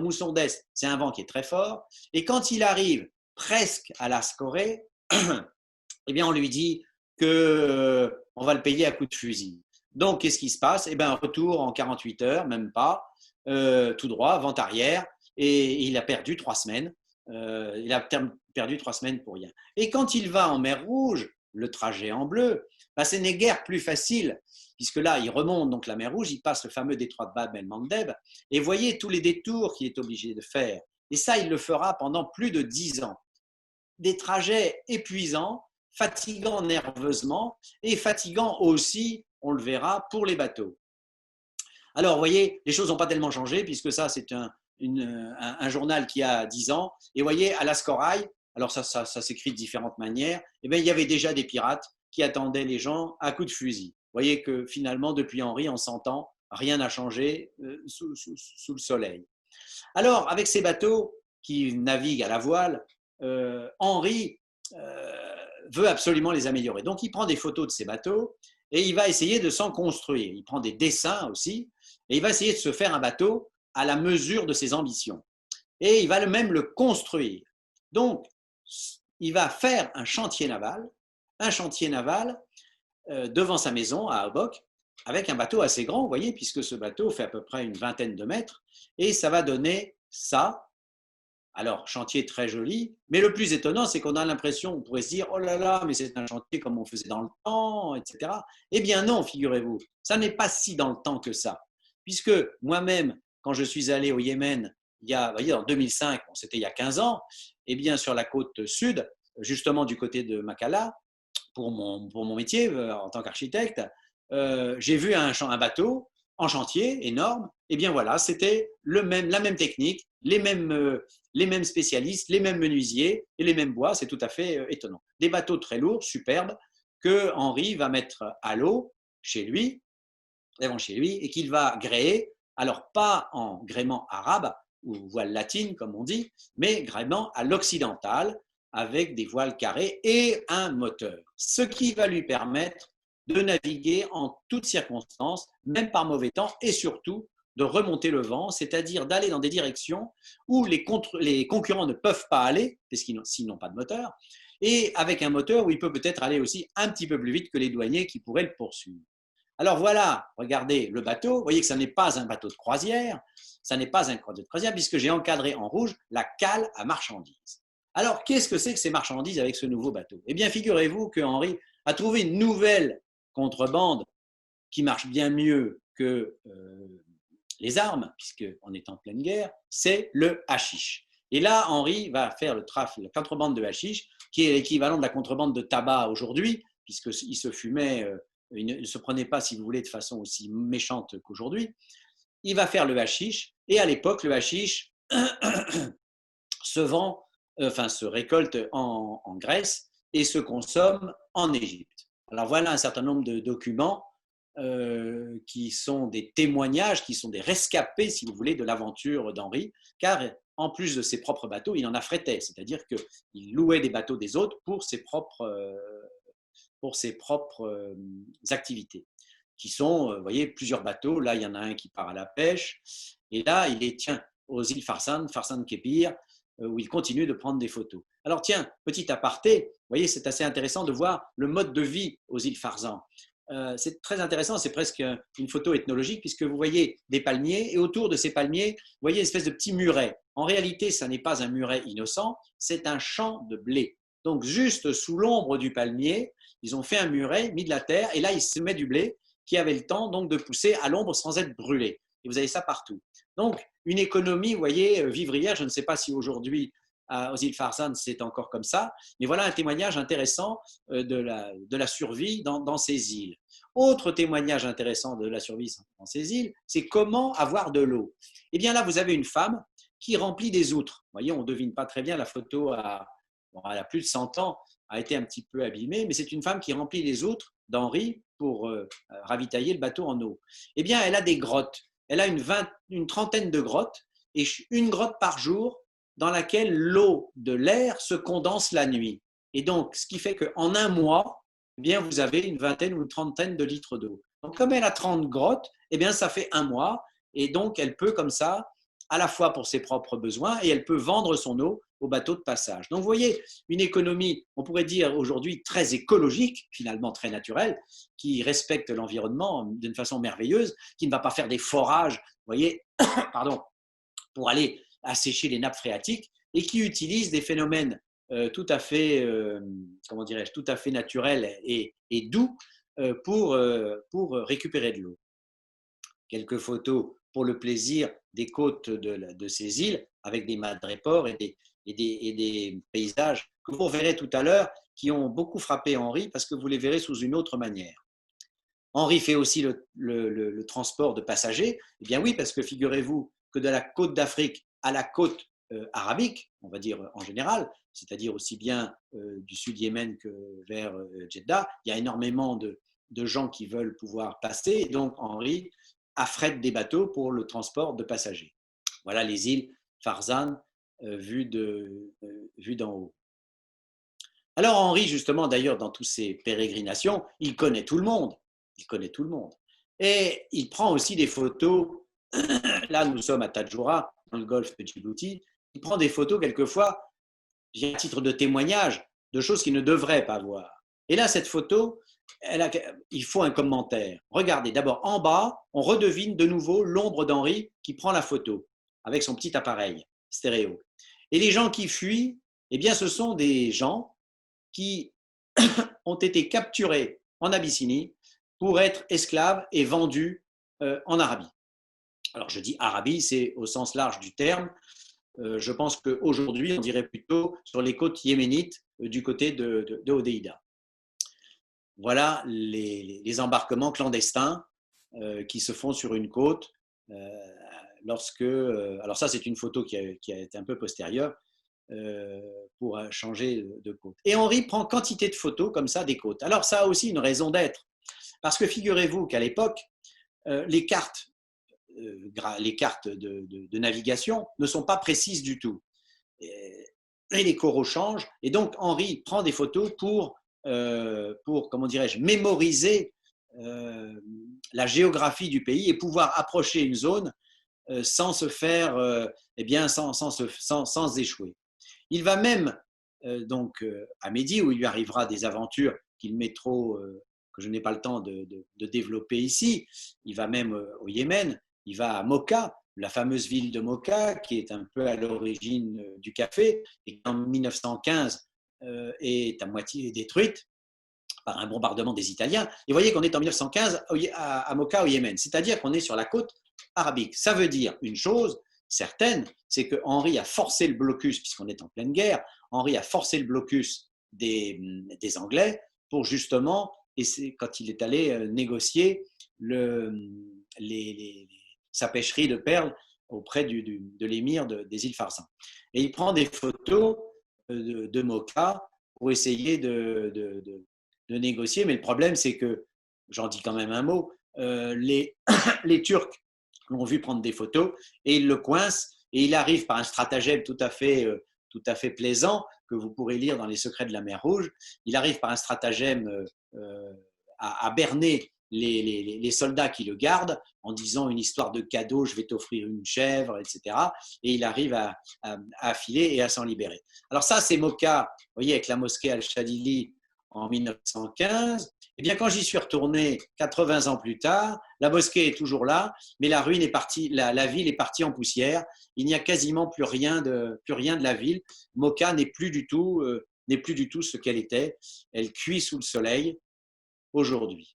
mousson d'Est, c'est un vent qui est très fort. Et quand il arrive presque à Lascoré, eh bien, on lui dit qu'on va le payer à coups de fusil. Donc, qu'est-ce qui se passe? Un retour en 48 heures, même pas, tout droit, vent arrière, et il a perdu 3 semaines. Il a perdu 3 semaines pour rien. Et quand il va en mer Rouge, le trajet en bleu, ce n'est guère plus facile, puisque là, il remonte donc la mer Rouge, il passe le fameux détroit de Bab el-Mandeb, et voyez tous les détours qu'il est obligé de faire. Et ça, il le fera pendant plus de 10 ans. Des trajets épuisants, fatigants nerveusement, et fatigants aussi, on le verra, pour les bateaux. Alors, vous voyez, les choses n'ont pas tellement changé, puisque ça, c'est un journal qui a 10 ans. Et vous voyez, à Lascoraï, alors ça s'écrit de différentes manières, il y avait déjà des pirates qui attendaient les gens à coups de fusil. Vous voyez que finalement, depuis Henri, en 100 ans, rien n'a changé sous le soleil. Alors, avec ces bateaux qui naviguent à la voile, Henri veut absolument les améliorer. Donc, il prend des photos de ces bateaux et il va essayer de s'en construire. Il prend des dessins aussi et il va essayer de se faire un bateau à la mesure de ses ambitions. Et il va même le construire. Donc, il va faire un chantier naval devant sa maison à Obok, avec un bateau assez grand, vous voyez, puisque ce bateau fait à peu près une vingtaine de mètres, et ça va donner ça Alors, chantier très joli, mais le plus étonnant, c'est qu'on a l'impression, on pourrait se dire, oh là là, mais c'est un chantier comme on faisait dans le temps, etc. Eh bien non, figurez-vous, ça n'est pas si dans le temps que ça. Puisque moi-même, quand je suis allé au Yémen, il y a, vous voyez, en 2005, bon, c'était il y a 15 ans, eh bien sur la côte sud, justement du côté de Makalla, pour mon métier en tant qu'architecte, j'ai vu un bateau en chantier énorme. Et bien voilà, c'était la même technique, les mêmes spécialistes, les mêmes menuisiers et les mêmes bois. C'est tout à fait étonnant. Des bateaux très lourds, superbes, que Henri va mettre à l'eau chez lui, devant chez lui, et qu'il va gréer. Alors pas en gréement arabe ou voile latine comme on dit, mais gréement à l'occidental, avec des voiles carrées et un moteur, ce qui va lui permettre de naviguer en toutes circonstances, même par mauvais temps, et surtout de remonter le vent, c'est-à-dire d'aller dans des directions où les concurrents ne peuvent pas aller, parce s'ils n'ont pas de moteur, et avec un moteur où il peut peut-être aller aussi un petit peu plus vite que les douaniers qui pourraient le poursuivre. Alors voilà, regardez le bateau, vous voyez que ça n'est pas un bateau de croisière, ça n'est pas un bateau de croisière, puisque j'ai encadré en rouge la cale à marchandises. Alors, qu'est-ce que c'est que ces marchandises avec ce nouveau bateau? Eh bien, figurez-vous que Henri a trouvé une nouvelle contrebande qui marche bien mieux que les armes, puisqu'on est en pleine guerre, c'est le hashish. Et là, Henri va faire la contrebande de hashish, qui est l'équivalent de la contrebande de tabac aujourd'hui, puisqu'il se fumait, il ne se prenait pas, si vous voulez, de façon aussi méchante qu'aujourd'hui. Il va faire le hashish, et à l'époque, le hashish se vend, enfin se récolte en Grèce et se consomme en Égypte. Alors voilà un certain nombre de documents qui sont des témoignages, qui sont des rescapés, si vous voulez, de l'aventure d'Henri, car en plus de ses propres bateaux, il en affrétait, c'est-à-dire qu'il louait des bateaux des autres pour ses propres activités, qui sont, vous voyez, plusieurs bateaux. Là, il y en a un qui part à la pêche, et là, il est, tiens, aux îles Farsan, Farsan Képir, où il continue de prendre des photos. Alors tiens, petit aparté, vous voyez, c'est assez intéressant de voir le mode de vie aux îles Farsan. C'est très intéressant, c'est presque une photo ethnologique, puisque vous voyez des palmiers, et autour de ces palmiers, vous voyez une espèce de petit muret. En réalité, ça n'est pas un muret innocent, c'est un champ de blé. Donc juste sous l'ombre du palmier, ils ont fait un muret, mis de la terre, et là, il se met du blé qui avait le temps donc de pousser à l'ombre sans être brûlé. Et vous avez ça partout. Donc, une économie, vous voyez, vivrière, je ne sais pas si aujourd'hui, aux îles Farsan, c'est encore comme ça, mais voilà un témoignage intéressant de la survie dans ces îles. Autre témoignage intéressant de la survie dans ces îles, c'est comment avoir de l'eau. Eh bien là, vous avez une femme qui remplit des outres. Vous voyez, on ne devine pas très bien, la photo elle a plus de 100 ans, a été un petit peu abîmée, mais c'est une femme qui remplit les outres d'Henri pour ravitailler le bateau en eau. Eh bien, elle a des grottes. Elle a une trentaine de grottes, et une grotte par jour dans laquelle l'eau de l'air se condense la nuit. Et donc, ce qui fait qu'en un mois, eh bien, vous avez une vingtaine ou une trentaine de litres d'eau. Donc, comme elle a 30 grottes, eh bien, ça fait un mois. Et donc, elle peut, comme ça, à la fois pour ses propres besoins, et elle peut vendre son eau au bateau de passage. Donc, vous voyez, une économie, on pourrait dire aujourd'hui, très écologique, finalement très naturelle, qui respecte l'environnement d'une façon merveilleuse, qui ne va pas faire des forages, vous voyez, pardon, pour aller assécher les nappes phréatiques, et qui utilise des phénomènes tout à fait, comment dirais-je, tout à fait naturels et doux pour récupérer de l'eau. Quelques photos pour le plaisir des côtes de ces îles, avec des madrépores et des paysages que vous verrez tout à l'heure, qui ont beaucoup frappé Henri, parce que vous les verrez sous une autre manière. Henri fait aussi le transport de passagers. Eh bien oui, parce que figurez-vous que de la côte d'Afrique à la côte arabique, on va dire en général, c'est-à-dire aussi bien du sud Yémen que vers Jeddah, il y a énormément de gens qui veulent pouvoir passer, et donc Henri affrète des bateaux pour le transport de passagers. Voilà les îles Farsan vues d'en haut. Alors Henri, justement, d'ailleurs, dans toutes ses pérégrinations, il connaît tout le monde. Il connaît tout le monde. Et il prend aussi des photos. Là, nous sommes à Tadjoura, dans le golfe de Djibouti. Il prend des photos, quelquefois, à titre de témoignage, de choses qu'il ne devrait pas voir. Et là, cette photo, il faut un commentaire. Regardez, d'abord, en bas, on redevine de nouveau l'ombre d'Henri qui prend la photo avec son petit appareil stéréo. Et les gens qui fuient, eh bien, ce sont des gens qui ont été capturés en Abyssinie pour être esclaves et vendus en Arabie. Alors je dis Arabie, c'est au sens large du terme. Je pense qu'aujourd'hui, on dirait plutôt sur les côtes yéménites du côté de Hodeïda. Voilà les embarquements clandestins qui se font sur une côte lorsque… alors ça, c'est une photo qui a été un peu postérieure pour changer de côte. Et Henri prend quantité de photos comme ça des côtes. Alors ça a aussi une raison d'être. Parce que figurez-vous qu'à l'époque, les cartes de navigation ne sont pas précises du tout. Et les coraux changent. Et donc, Henri prend des photos pour comment dirais-je, mémoriser la géographie du pays et pouvoir approcher une zone sans se faire, eh bien, sans échouer. Il va même donc à Mehdi, où il lui arrivera des aventures qu'il met trop, que je n'ai pas le temps de développer ici. Il va même au Yémen, il va à Mocha, la fameuse ville de Mocha, qui est un peu à l'origine du café, et qui en 1915 est à moitié détruite par un bombardement des Italiens. Et vous voyez qu'on est en 1915 à Mocha, au Yémen, c'est-à-dire qu'on est sur la côte arabique. Ça veut dire une chose certaine, c'est que Henri a forcé le blocus, puisqu'on est en pleine guerre, Henri a forcé le blocus des Anglais pour justement, et c'est quand il est allé négocier sa pêcherie de perles auprès de l'émir des îles Farsin. Et il prend des photos de Mocha pour essayer de négocier, mais le problème, c'est que, j'en dis quand même un mot, les Turcs l'ont vu prendre des photos et ils le coincent et il arrive par un stratagème tout à fait plaisant que vous pourrez lire dans Les Secrets de la mer Rouge. Il arrive par un stratagème à berner les soldats qui le gardent en disant une histoire de cadeau, je vais t'offrir une chèvre, etc. Et il arrive à filer et à s'en libérer. Alors ça, c'est Mocha, vous voyez, avec la mosquée Al-Shadili en 1915. Eh bien, quand j'y suis retourné 80 ans plus tard, la mosquée est toujours là, mais la ruine est partie, la ville est partie en poussière. Il n'y a quasiment plus rien de la ville. Mocha n'est plus du tout ce qu'elle était. Elle cuit sous le soleil aujourd'hui.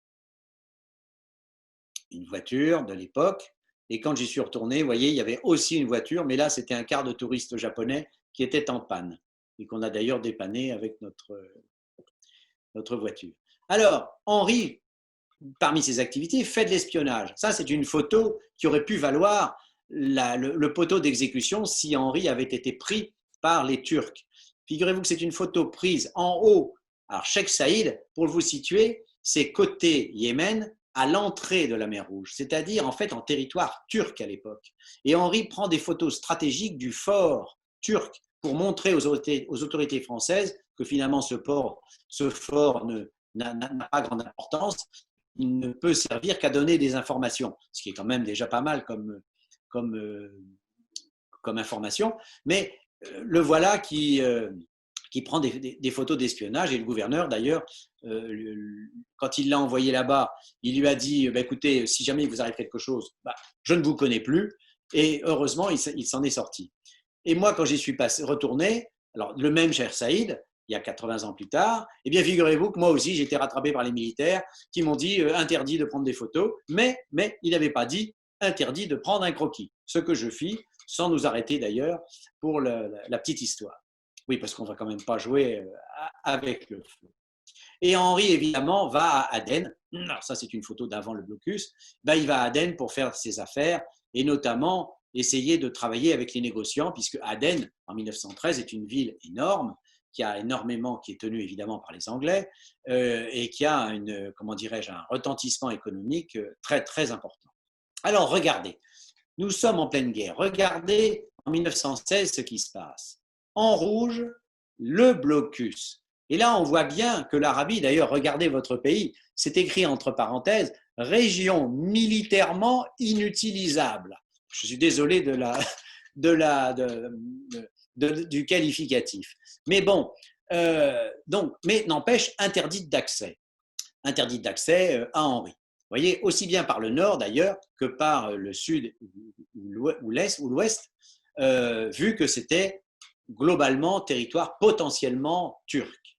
Une voiture de l'époque. Et quand j'y suis retourné, vous voyez, il y avait aussi une voiture, mais là, c'était un quart de touriste japonais qui était en panne et qu'on a d'ailleurs dépanné avec notre voiture. Alors, Henri, parmi ses activités, fait de l'espionnage. Ça, c'est une photo qui aurait pu valoir le poteau d'exécution si Henri avait été pris par les Turcs. Figurez-vous que c'est une photo prise en haut. Alors, Sheikh Saïd, pour vous situer, c'est côté Yémen, à l'entrée de la mer Rouge, c'est-à-dire en fait en territoire turc à l'époque. Et Henri prend des photos stratégiques du fort turc pour montrer aux autorités françaises que finalement ce fort n'a pas grande importance, il ne peut servir qu'à donner des informations, ce qui est quand même déjà pas mal comme information, mais le voilà qui prend des photos d'espionnage et le gouverneur d'ailleurs, quand il l'a envoyé là-bas, il lui a dit écoutez, si jamais il vous arrive quelque chose, je ne vous connais plus, et heureusement il s'en est sorti. Et moi quand j'y suis retourné, alors le même Cheikh Saïd, il y a 80 ans plus tard, eh bien figurez-vous que moi aussi j'ai été rattrapé par les militaires qui m'ont dit interdit de prendre des photos, mais il n'avait pas dit interdit de prendre un croquis, ce que je fis, sans nous arrêter d'ailleurs pour la petite histoire. Oui, parce qu'on ne va quand même pas jouer avec le feu. Et Henri, évidemment, va à Aden. Alors ça, c'est une photo d'avant le blocus. Il va à Aden pour faire ses affaires et notamment essayer de travailler avec les négociants, puisque Aden, en 1913, est une ville énorme qui est tenue évidemment par les Anglais et qui a un retentissement économique très, très important. Alors, regardez, nous sommes en pleine guerre. Regardez en 1916 ce qui se passe. En rouge, le blocus. Et là, on voit bien que l'Arabie, d'ailleurs, regardez votre pays, c'est écrit entre parenthèses, région militairement inutilisable. Je suis désolé du qualificatif. Mais bon, mais n'empêche, interdite d'accès. Interdite d'accès à Henri. Vous voyez, aussi bien par le nord d'ailleurs que par le sud ou l'est ou l'ouest, vu que c'était globalement territoire potentiellement turc.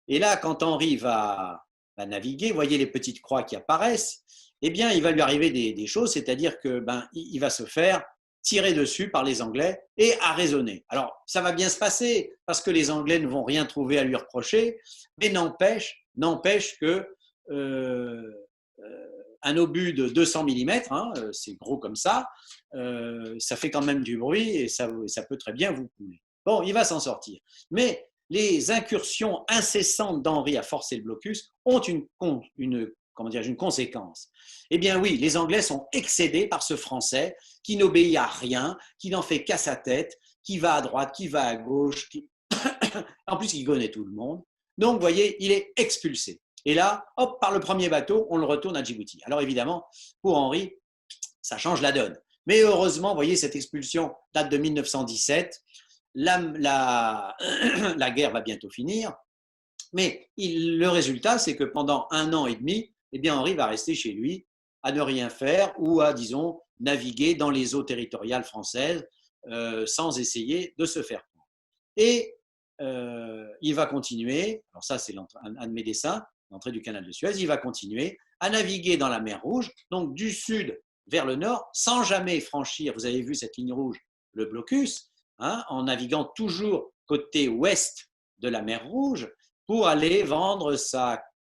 Et là, quand Henri va naviguer, voyez les petites croix qui apparaissent, eh bien, il va lui arriver des choses, c'est-à-dire que il va se faire tirer dessus par les Anglais et arraisonner. Alors, ça va bien se passer parce que les Anglais ne vont rien trouver à lui reprocher, mais n'empêche que un obus de 200 mm, hein, c'est gros comme ça fait quand même du bruit et ça peut très bien vous couler. Bon, il va s'en sortir. Mais les incursions incessantes d'Henri à forcer le blocus ont une conséquence. Eh bien oui, les Anglais sont excédés par ce Français qui n'obéit à rien, qui n'en fait qu'à sa tête, qui va à droite, qui va à gauche, en plus il connaît tout le monde. Donc, vous voyez, il est expulsé. Et là, hop, par le premier bateau, on le retourne à Djibouti. Alors évidemment, pour Henri, ça change la donne. Mais heureusement, vous voyez, cette expulsion date de 1917. La guerre va bientôt finir. Mais le résultat, c'est que pendant 1 an et demi, eh bien, Henri va rester chez lui à ne rien faire ou à, disons, naviguer dans les eaux territoriales françaises sans essayer de se faire prendre. Et il va continuer, alors ça c'est un de mes dessins, l'entrée du canal de Suez, il va continuer à naviguer dans la mer Rouge, donc du sud vers le nord, sans jamais franchir, vous avez vu cette ligne rouge, le blocus, hein, en naviguant toujours côté ouest de la mer Rouge pour aller vendre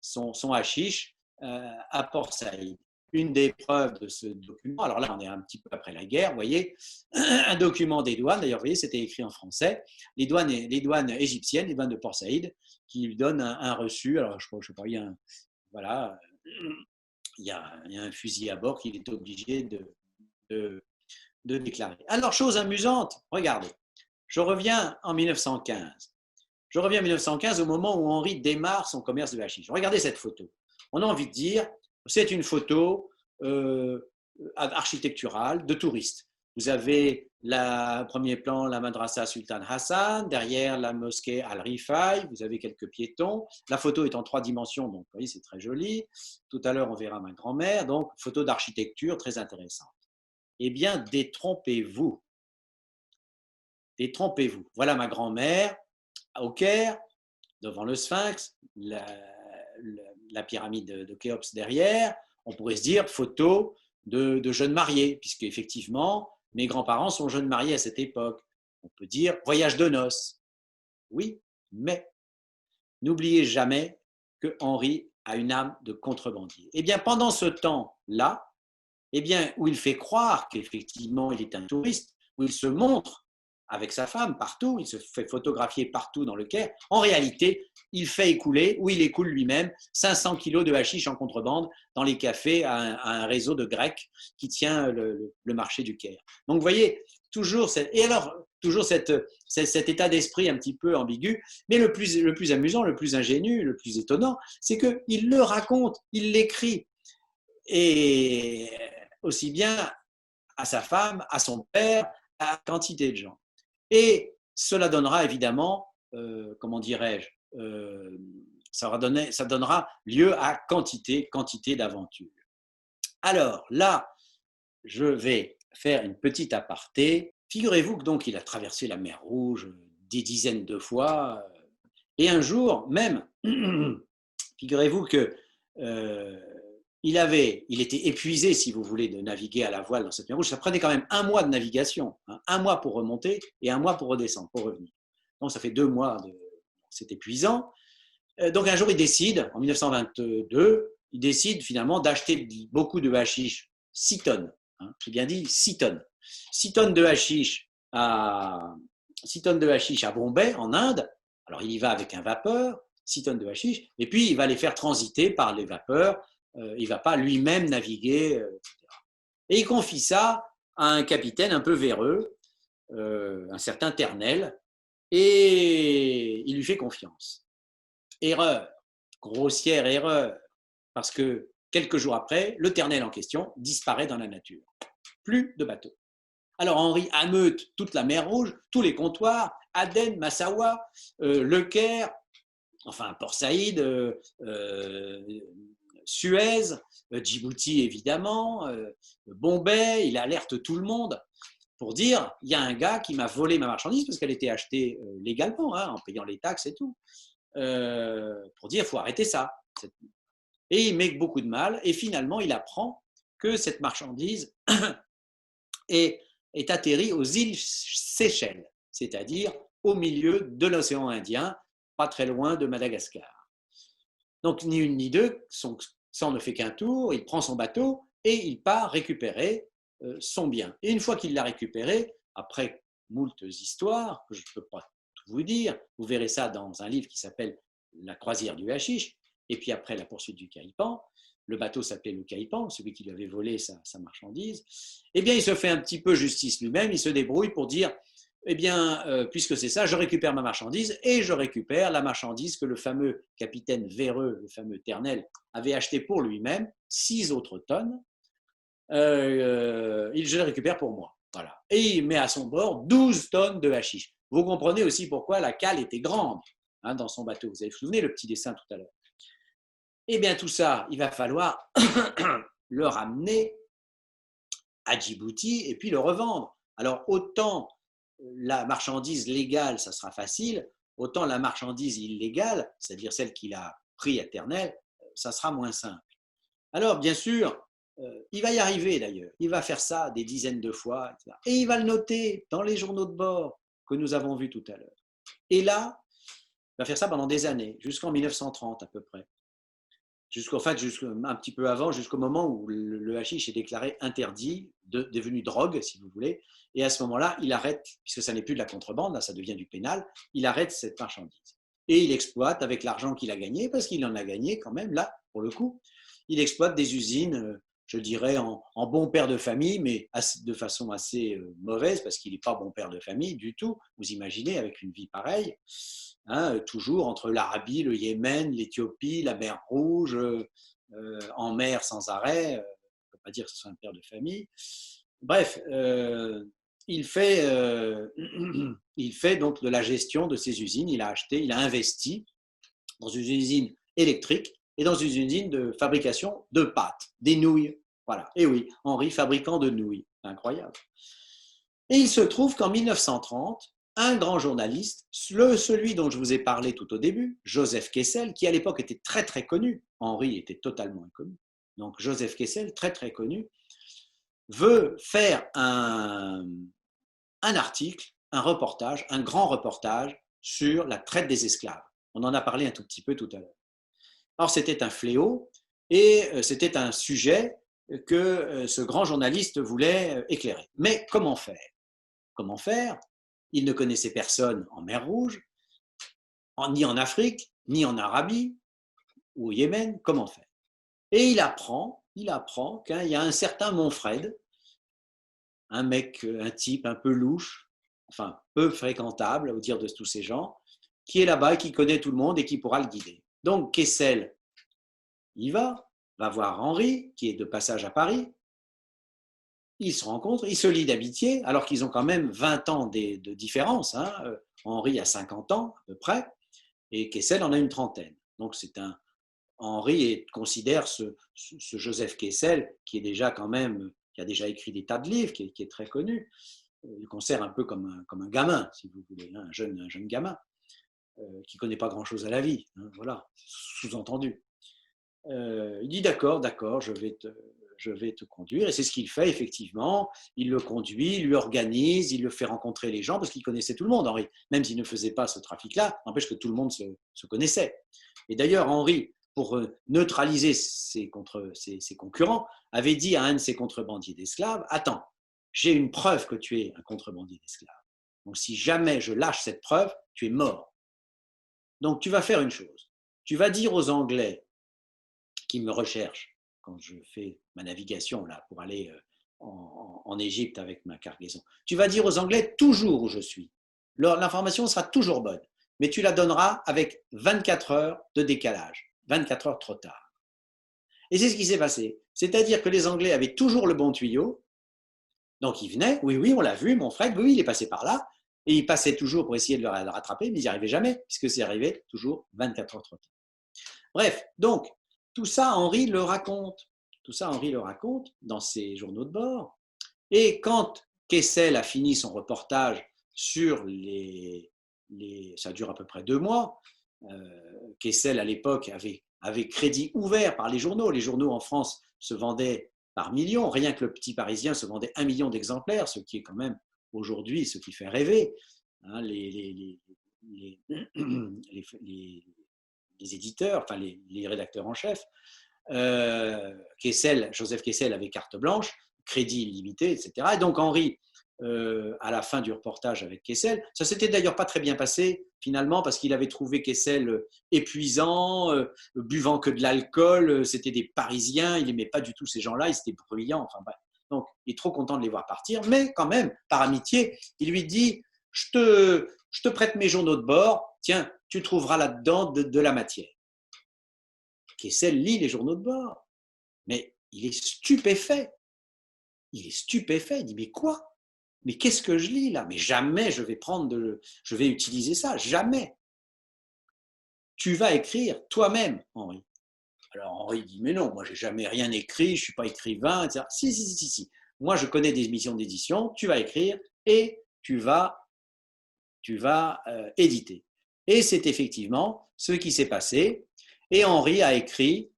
son hashish à Port Saïd. Une des preuves de ce document, alors là on est un petit peu après la guerre, vous voyez, un document des douanes, d'ailleurs vous voyez c'était écrit en français, les douanes égyptiennes, les douanes de Port Saïd, qui lui donnent un reçu, alors je sais pas, il y a voilà, il y a un fusil à bord qu'il est obligé de déclarer. Alors chose amusante, regardez, je reviens en 1915. Je reviens en 1915 au moment où Henri démarre son commerce de hashish. Regardez cette photo. On a envie de dire, c'est une photo architecturale de touristes. Vous avez premier plan, la madrasa Sultan Hassan, derrière la mosquée Al-Rifai, vous avez quelques piétons. La photo est en 3 dimensions, donc vous voyez, c'est très joli. Tout à l'heure, on verra ma grand-mère, donc photo d'architecture très intéressante. Eh bien, détrompez-vous. Détrompez-vous. Voilà ma grand-mère au Caire, devant le Sphinx, la pyramide de Khéops derrière. On pourrait se dire photo de jeunes mariés, puisque effectivement, mes grands-parents sont jeunes mariés à cette époque. On peut dire voyage de noces. Oui, mais n'oubliez jamais que Henri a une âme de contrebandier. Eh bien, pendant ce temps-là, eh bien, où il fait croire qu'effectivement il est un touriste, où il se montre avec sa femme partout, il se fait photographier partout dans le Caire, en réalité, il fait écouler, ou il écoule lui-même, 500 kilos de hashish en contrebande dans les cafés à un réseau de Grecs qui tient le marché du Caire. Donc, vous voyez, toujours cet état d'esprit un petit peu ambigu, mais le plus amusant, le plus ingénu, le plus étonnant, c'est qu'il le raconte, il l'écrit, et aussi bien à sa femme, à son père, à quantité de gens. Et cela donnera évidemment, comment dirais-je, ça donnera lieu à quantité d'aventures. Alors là, je vais faire une petite aparté. Figurez-vous que donc il a traversé la mer Rouge des dizaines de fois, et un jour même, figurez-vous que il était épuisé, si vous voulez, de naviguer à la voile dans cette mer Rouge. Ça prenait quand même 1 mois de navigation, hein, 1 mois pour remonter et 1 mois pour redescendre, pour revenir. Donc ça fait 2 mois, c'est épuisant. Donc un jour, il décide, en 1922, il décide finalement d'acheter beaucoup de hashish, 6 tonnes. Hein, j'ai bien dit 6 tonnes. 6 tonnes de hashish à Bombay, en Inde. Alors il y va avec un vapeur, 6 tonnes de hashish, et puis il va les faire transiter par les vapeurs. Il ne va pas lui-même naviguer, etc. Et il confie ça à un capitaine un peu véreux, un certain Ternel, et il lui fait confiance. Erreur, grossière erreur, parce que quelques jours après, le Ternel en question disparaît dans la nature. Plus de bateau. Alors Henri ameute toute la mer Rouge, tous les comptoirs, Aden, Massawa, Le Caire, enfin Port Saïd, Suez, Djibouti évidemment, Bombay, il alerte tout le monde. pour dire, il y a un gars qui m'a volé ma marchandise parce qu'elle était achetée légalement, hein, en payant les taxes et tout, pour dire, il faut arrêter ça. Et il met beaucoup de mal, et finalement, il apprend que cette marchandise est atterrie aux îles Seychelles, c'est-à-dire au milieu de l'océan Indien, pas très loin de Madagascar. Donc, ni une ni deux, ça ne fait qu'un tour, il prend son bateau et il part récupérer son bien. Et une fois qu'il l'a récupéré, après moultes histoires, que je ne peux pas tout vous dire, vous verrez ça dans un livre qui s'appelle La croisière du Hashish, et puis après la poursuite du Caipan, le bateau s'appelait le Caipan, celui qui lui avait volé sa marchandise, eh bien il se fait un petit peu justice lui-même, il se débrouille pour dire, eh bien, puisque c'est ça, je récupère ma marchandise et je récupère la marchandise que le fameux capitaine véreux, le fameux Ternel, avait acheté pour lui-même, 6 autres tonnes, je les récupère pour moi. Voilà. Et il met à son bord 12 tonnes de hashish. Vous comprenez aussi pourquoi la cale était grande hein, dans son bateau. Vous avez vous souvenez le petit dessin tout à l'heure. Eh bien, tout ça, il va falloir le ramener à Djibouti et puis le revendre. Alors, autant la marchandise légale, ça sera facile, autant la marchandise illégale, c'est-à-dire celle qu'il a pris à Ternel, ça sera moins simple. Alors, bien sûr, il va y arriver d'ailleurs. Il va faire ça des dizaines de fois, etc. Et il va le noter dans les journaux de bord que nous avons vus tout à l'heure. Et là, il va faire ça pendant des années, jusqu'en 1930 à peu près. Un petit peu avant, jusqu'au moment où le hashish est déclaré interdit, devenu drogue, si vous voulez. Et à ce moment-là, il arrête, puisque ça n'est plus de la contrebande, là, ça devient du pénal, il arrête cette marchandise. Et il exploite avec l'argent qu'il a gagné, parce qu'il en a gagné quand même, là, pour le coup, il exploite des usines, je dirais, en bon père de famille, mais de façon assez mauvaise, parce qu'il n'est pas bon père de famille du tout. Vous imaginez, avec une vie pareille, hein, toujours entre l'Arabie, le Yémen, l'Éthiopie, la mer Rouge, en mer sans arrêt, on ne peut pas dire que ce soit un père de famille. Bref, il fait donc de la gestion de ces usines, il a investi dans une usine électrique et dans une usine de fabrication de pâtes, des nouilles. Voilà. Et oui, Henri, fabricant de nouilles. Incroyable. Et il se trouve qu'en 1930, un grand journaliste, celui dont je vous ai parlé tout au début, Joseph Kessel, qui à l'époque était très très connu, Henri était totalement inconnu, donc Joseph Kessel, très très connu, veut faire un article, un reportage, un grand reportage sur la traite des esclaves. On en a parlé un tout petit peu tout à l'heure. Alors c'était un fléau et c'était un sujet que ce grand journaliste voulait éclairer. Mais comment faire? Comment faire? Il ne connaissait personne en mer Rouge, ni en Afrique, ni en Arabie ou au Yémen. Comment faire? Et il apprend qu'il y a un certain Monfred, un type un peu louche, enfin peu fréquentable au dire de tous ces gens, qui est là-bas, qui connaît tout le monde et qui pourra le guider. Donc Kessel y va voir Henri, qui est de passage à Paris. Ils se rencontrent, ils se lient d'amitié, alors qu'ils ont quand même 20 ans de différence. Hein. Henri a 50 ans à peu près, et Kessel en a une trentaine. Donc Henri considère ce Joseph Kessel, qui est déjà quand même, qui a déjà écrit des tas de livres, qui est très connu. Il le considère un peu comme un gamin, si vous voulez, hein, un jeune gamin, qui ne connaît pas grand-chose à la vie. Hein, voilà, sous-entendu. Il dit d'accord, je vais te conduire. Et c'est ce qu'il fait, effectivement. Il le conduit, il lui organise, il le fait rencontrer les gens, parce qu'il connaissait tout le monde, Henri. Même s'il ne faisait pas ce trafic-là, n'empêche que tout le monde se connaissait. Et d'ailleurs, Henri, pour neutraliser ses concurrents, avait dit à un de ses contrebandiers d'esclaves, attends, j'ai une preuve que tu es un contrebandier d'esclaves. Donc si jamais je lâche cette preuve, tu es mort. Donc tu vas faire une chose. Tu vas dire aux Anglais qui me recherchent quand je fais ma navigation là, pour aller en Égypte avec ma cargaison. Tu vas dire aux Anglais toujours où je suis. L'information sera toujours bonne, mais tu la donneras avec 24 heures de décalage, 24 heures trop tard. Et c'est ce qui s'est passé. C'est-à-dire que les Anglais avaient toujours le bon tuyau, donc ils venaient, oui, on l'a vu, mon frère, oui, il est passé par là, et ils passaient toujours pour essayer de le rattraper, mais ils n'y arrivaient jamais, puisque c'est arrivé toujours 24 heures trop tard. Bref, donc, tout ça, Henri le raconte. Tout ça, Henri le raconte dans ses journaux de bord. Et quand Kessel a fini son reportage sur ça dure à peu près 2 mois. Kessel, à l'époque, avait crédit ouvert par les journaux. Les journaux en France se vendaient par millions. Rien que le Petit Parisien se vendait 1 million d'exemplaires, ce qui est quand même aujourd'hui ce qui fait rêver. Hein, les éditeurs, enfin les rédacteurs en chef. Joseph Kessel avait carte blanche, crédit illimité, etc. Et donc Henri, à la fin du reportage avec Kessel, ça s'était d'ailleurs pas très bien passé finalement parce qu'il avait trouvé Kessel épuisant, buvant que de l'alcool, c'était des Parisiens, il n'aimait pas du tout ces gens-là, ils étaient bruyants, enfin bref. Donc il est trop content de les voir partir, mais quand même, par amitié, il lui dit je te prête mes journaux de bord, tiens, tu trouveras là-dedans de la matière. Kessel lit les journaux de bord, mais il est stupéfait. Il est stupéfait, il dit mais quoi? Mais qu'est-ce que je lis là? Mais jamais je vais utiliser ça, jamais. Tu vas écrire toi-même, Henri. Alors Henri dit mais non, moi j'ai jamais rien écrit, je ne suis pas écrivain, etc. Si. Moi je connais des missions d'édition, tu vas écrire et tu vas éditer. Et c'est effectivement ce qui s'est passé. Et Henri a écrit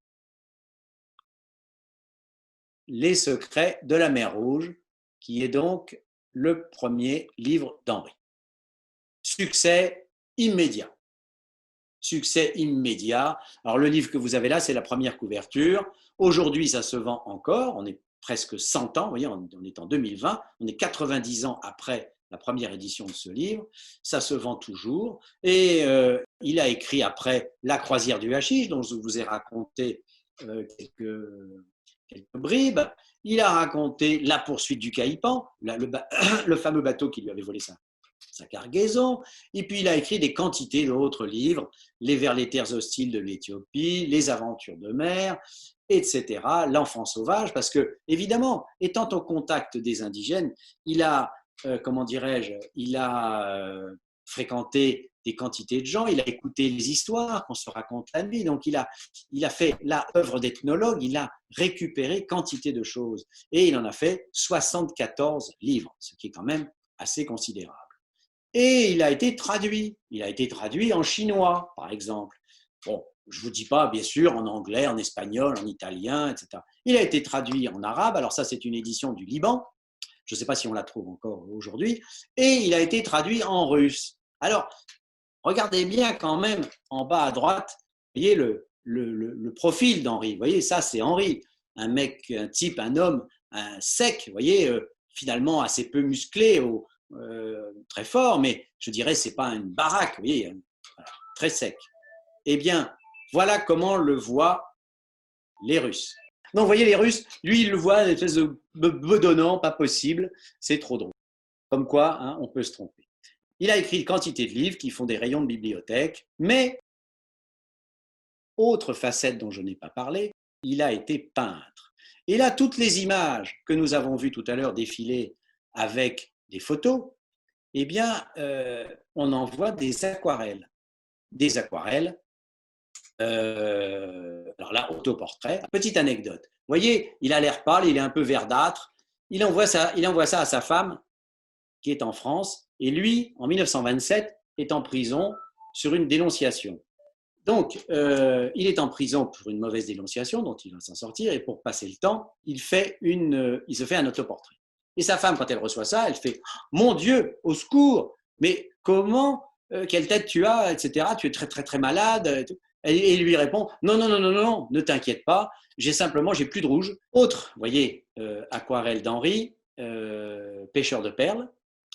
Les secrets de la mer Rouge, qui est donc le premier livre d'Henri. Succès immédiat. Succès immédiat. Alors le livre que vous avez là, c'est la première couverture. Aujourd'hui, ça se vend encore. On est presque 100 ans, vous voyez, on est en 2020. On est 90 ans après la première édition de ce livre. Ça se vend toujours. Et il a écrit après La croisière du Hachiche, dont je vous ai raconté quelques bribes. Il a raconté La poursuite du Caïpan, le fameux bateau qui lui avait volé sa cargaison. Et puis il a écrit des quantités d'autres livres, Les vers les terres hostiles de l'Éthiopie, Les aventures de mer, etc. L'enfant sauvage, parce que, évidemment, étant au contact des indigènes, il a, fréquenté des quantités de gens, il a écouté les histoires qu'on se raconte la nuit, donc il a fait l'œuvre d'ethnologue, il a récupéré quantité de choses, et il en a fait 74 livres, ce qui est quand même assez considérable. Et il a été traduit en chinois, par exemple. Bon, je ne vous dis pas, bien sûr, en anglais, en espagnol, en italien, etc. Il a été traduit en arabe, alors ça c'est une édition du Liban, je ne sais pas si on la trouve encore aujourd'hui, et il a été traduit en russe. Alors, regardez bien quand même en bas à droite, vous voyez le profil d'Henri. Vous voyez, ça c'est Henri, un mec, un type, un homme, un sec, vous voyez, finalement assez peu musclé, très fort, mais je dirais c'est pas une baraque, vous voyez, voilà, très sec. Eh bien, voilà comment le voient les Russes. Donc, vous voyez, les Russes, lui, il le voit, une espèce de bedonnant, pas possible, c'est trop drôle. Comme quoi, hein, on peut se tromper. Il a écrit une quantité de livres qui font des rayons de bibliothèque, mais, autre facette dont je n'ai pas parlé, il a été peintre. Et là, toutes les images que nous avons vues tout à l'heure défiler avec des photos, eh bien, on en voit des aquarelles. Des aquarelles, alors là, autoportrait. Petite anecdote. Vous voyez, il a l'air pâle, il est un peu verdâtre. Il envoie ça à sa femme, qui est en France, et lui, en 1927, est en prison sur une dénonciation. Donc, il est en prison pour une mauvaise dénonciation dont il va s'en sortir, et pour passer le temps, il se fait un autoportrait. Et sa femme, quand elle reçoit ça, elle fait « Mon Dieu, au secours, mais comment, quelle tête tu as, etc. Tu es très, très, très malade. » Et il lui répond « Non, ne t'inquiète pas, j'ai plus de rouge. » Autre, vous voyez, aquarelle d'Henri, pêcheur de perles.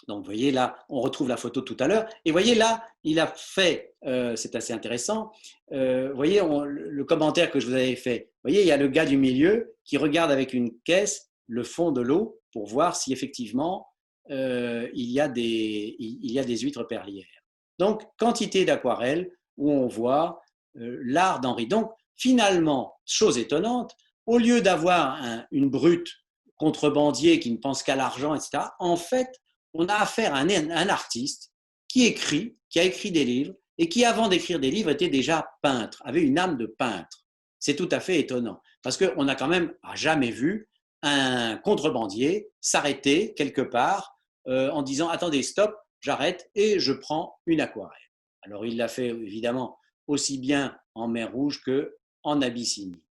Donc, vous voyez, là, on retrouve la photo tout à l'heure. Et vous voyez, là, il a fait, c'est assez intéressant, vous voyez, le commentaire que je vous avais fait. Vous voyez, il y a le gars du milieu qui regarde avec une caisse le fond de l'eau pour voir si effectivement il y a des huîtres perlières. Donc, quantité d'aquarelles où on voit l'art d'Henri. Donc, finalement, chose étonnante, au lieu d'avoir une brute contrebandier qui ne pense qu'à l'argent, etc., en fait, on a affaire à un artiste qui a écrit des livres et qui, avant d'écrire des livres, était déjà peintre, avait une âme de peintre. C'est tout à fait étonnant parce qu'on n'a quand même jamais vu un contrebandier s'arrêter quelque part en disant « Attendez, stop, j'arrête et je prends une aquarelle ». Alors il l'a fait évidemment aussi bien en mer Rouge qu'en Abyssinie.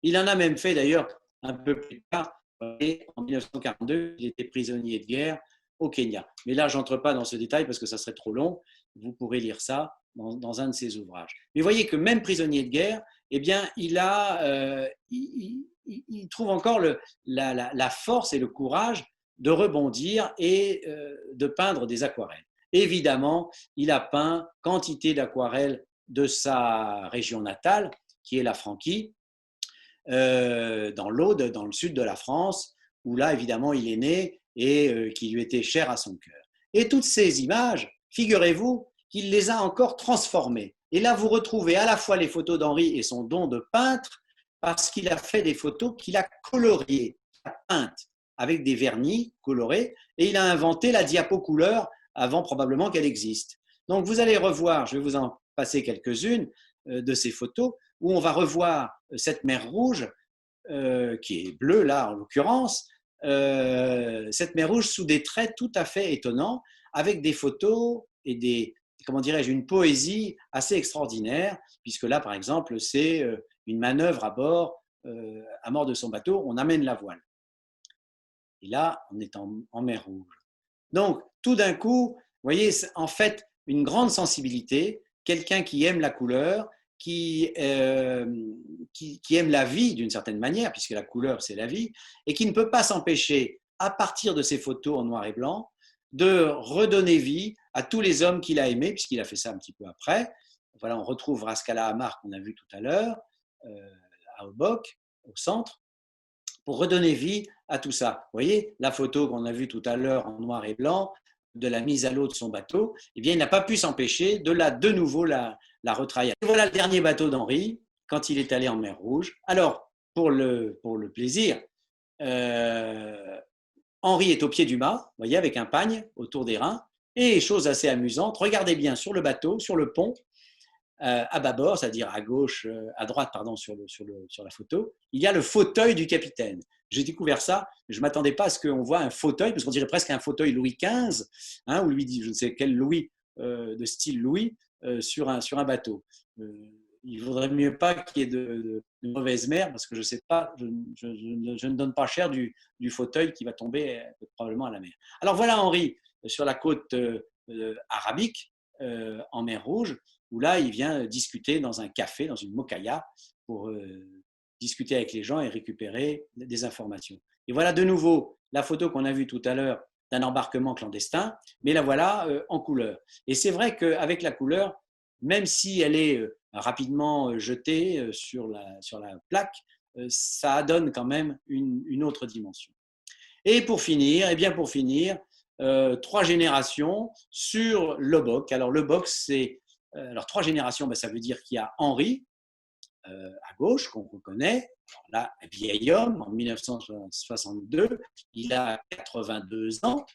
Il en a même fait d'ailleurs un peu plus tard, en 1942, il était prisonnier de guerre au Kenya. Mais là, je n'entre pas dans ce détail parce que ça serait trop long. Vous pourrez lire ça dans un de ses ouvrages. Mais voyez que même prisonnier de guerre, eh bien, il trouve encore la force et le courage de rebondir et de peindre des aquarelles. Évidemment, il a peint quantité d'aquarelles de sa région natale, qui est la Franquie, dans l'Aude, dans le sud de la France, où là, évidemment, il est né et qui lui était cher à son cœur. Et toutes ces images, figurez-vous qu'il les a encore transformées. Et là, vous retrouvez à la fois les photos d'Henri et son don de peintre, parce qu'il a fait des photos qu'il a coloriées, peintes, avec des vernis colorés, et il a inventé la diapo-couleur avant probablement qu'elle existe. Donc, vous allez revoir, je vais vous en passer quelques-unes de ces photos, où on va revoir cette mer Rouge, qui est bleue là en l'occurrence, cette mer Rouge sous des traits tout à fait étonnants, avec des photos et comment dirais-je, une poésie assez extraordinaire, puisque là, par exemple, c'est une manœuvre à bord, à bord de son bateau, on amène la voile. Et là, on est en mer Rouge. Donc, tout d'un coup, vous voyez, en fait, une grande sensibilité, quelqu'un qui aime la couleur, qui aime la vie d'une certaine manière, puisque la couleur, c'est la vie, et qui ne peut pas s'empêcher, à partir de ces photos en noir et blanc, de redonner vie à tous les hommes qu'il a aimés, puisqu'il a fait ça un petit peu après. Voilà, on retrouve Rascala Amar qu'on a vu tout à l'heure, à Obock, au centre, pour redonner vie à tout ça. Vous voyez, la photo qu'on a vue tout à l'heure en noir et blanc, de la mise à l'eau de son bateau, eh bien, il n'a pas pu s'empêcher de nouveau la retravailler. Et voilà le dernier bateau d'Henri, quand il est allé en mer Rouge. Alors, pour le plaisir, Henri est au pied du mât, vous voyez, avec un pagne autour des reins, et chose assez amusante, regardez bien sur le bateau, sur le pont, à bâbord, c'est-à-dire à gauche, à droite, pardon, sur la photo, il y a le fauteuil du capitaine. J'ai découvert ça, je ne m'attendais pas à ce qu'on voit un fauteuil, parce qu'on dirait presque un fauteuil Louis XV, hein, ou Louis, je ne sais quel Louis, de style Louis, sur un bateau. Il ne vaudrait mieux pas qu'il y ait de mauvaise mer, parce que je ne sais pas, je ne donne pas cher du fauteuil qui va tomber probablement à la mer. Alors voilà Henri, sur la côte arabique, en mer Rouge, où là, il vient discuter dans un café, dans une mokaya, pour discuter avec les gens et récupérer des informations. Et voilà de nouveau la photo qu'on a vue tout à l'heure d'un embarquement clandestin, mais la voilà en couleur. Et c'est vrai qu'avec la couleur, même si elle est rapidement jetée sur la plaque, ça donne quand même une autre dimension. Et pour finir, 3 générations sur l'Obock. Alors l'Obock, c'est alors 3 générations, ça veut dire qu'il y a Henri à gauche, qu'on reconnaît, alors là, un vieil homme, en 1962, il a 82 ans.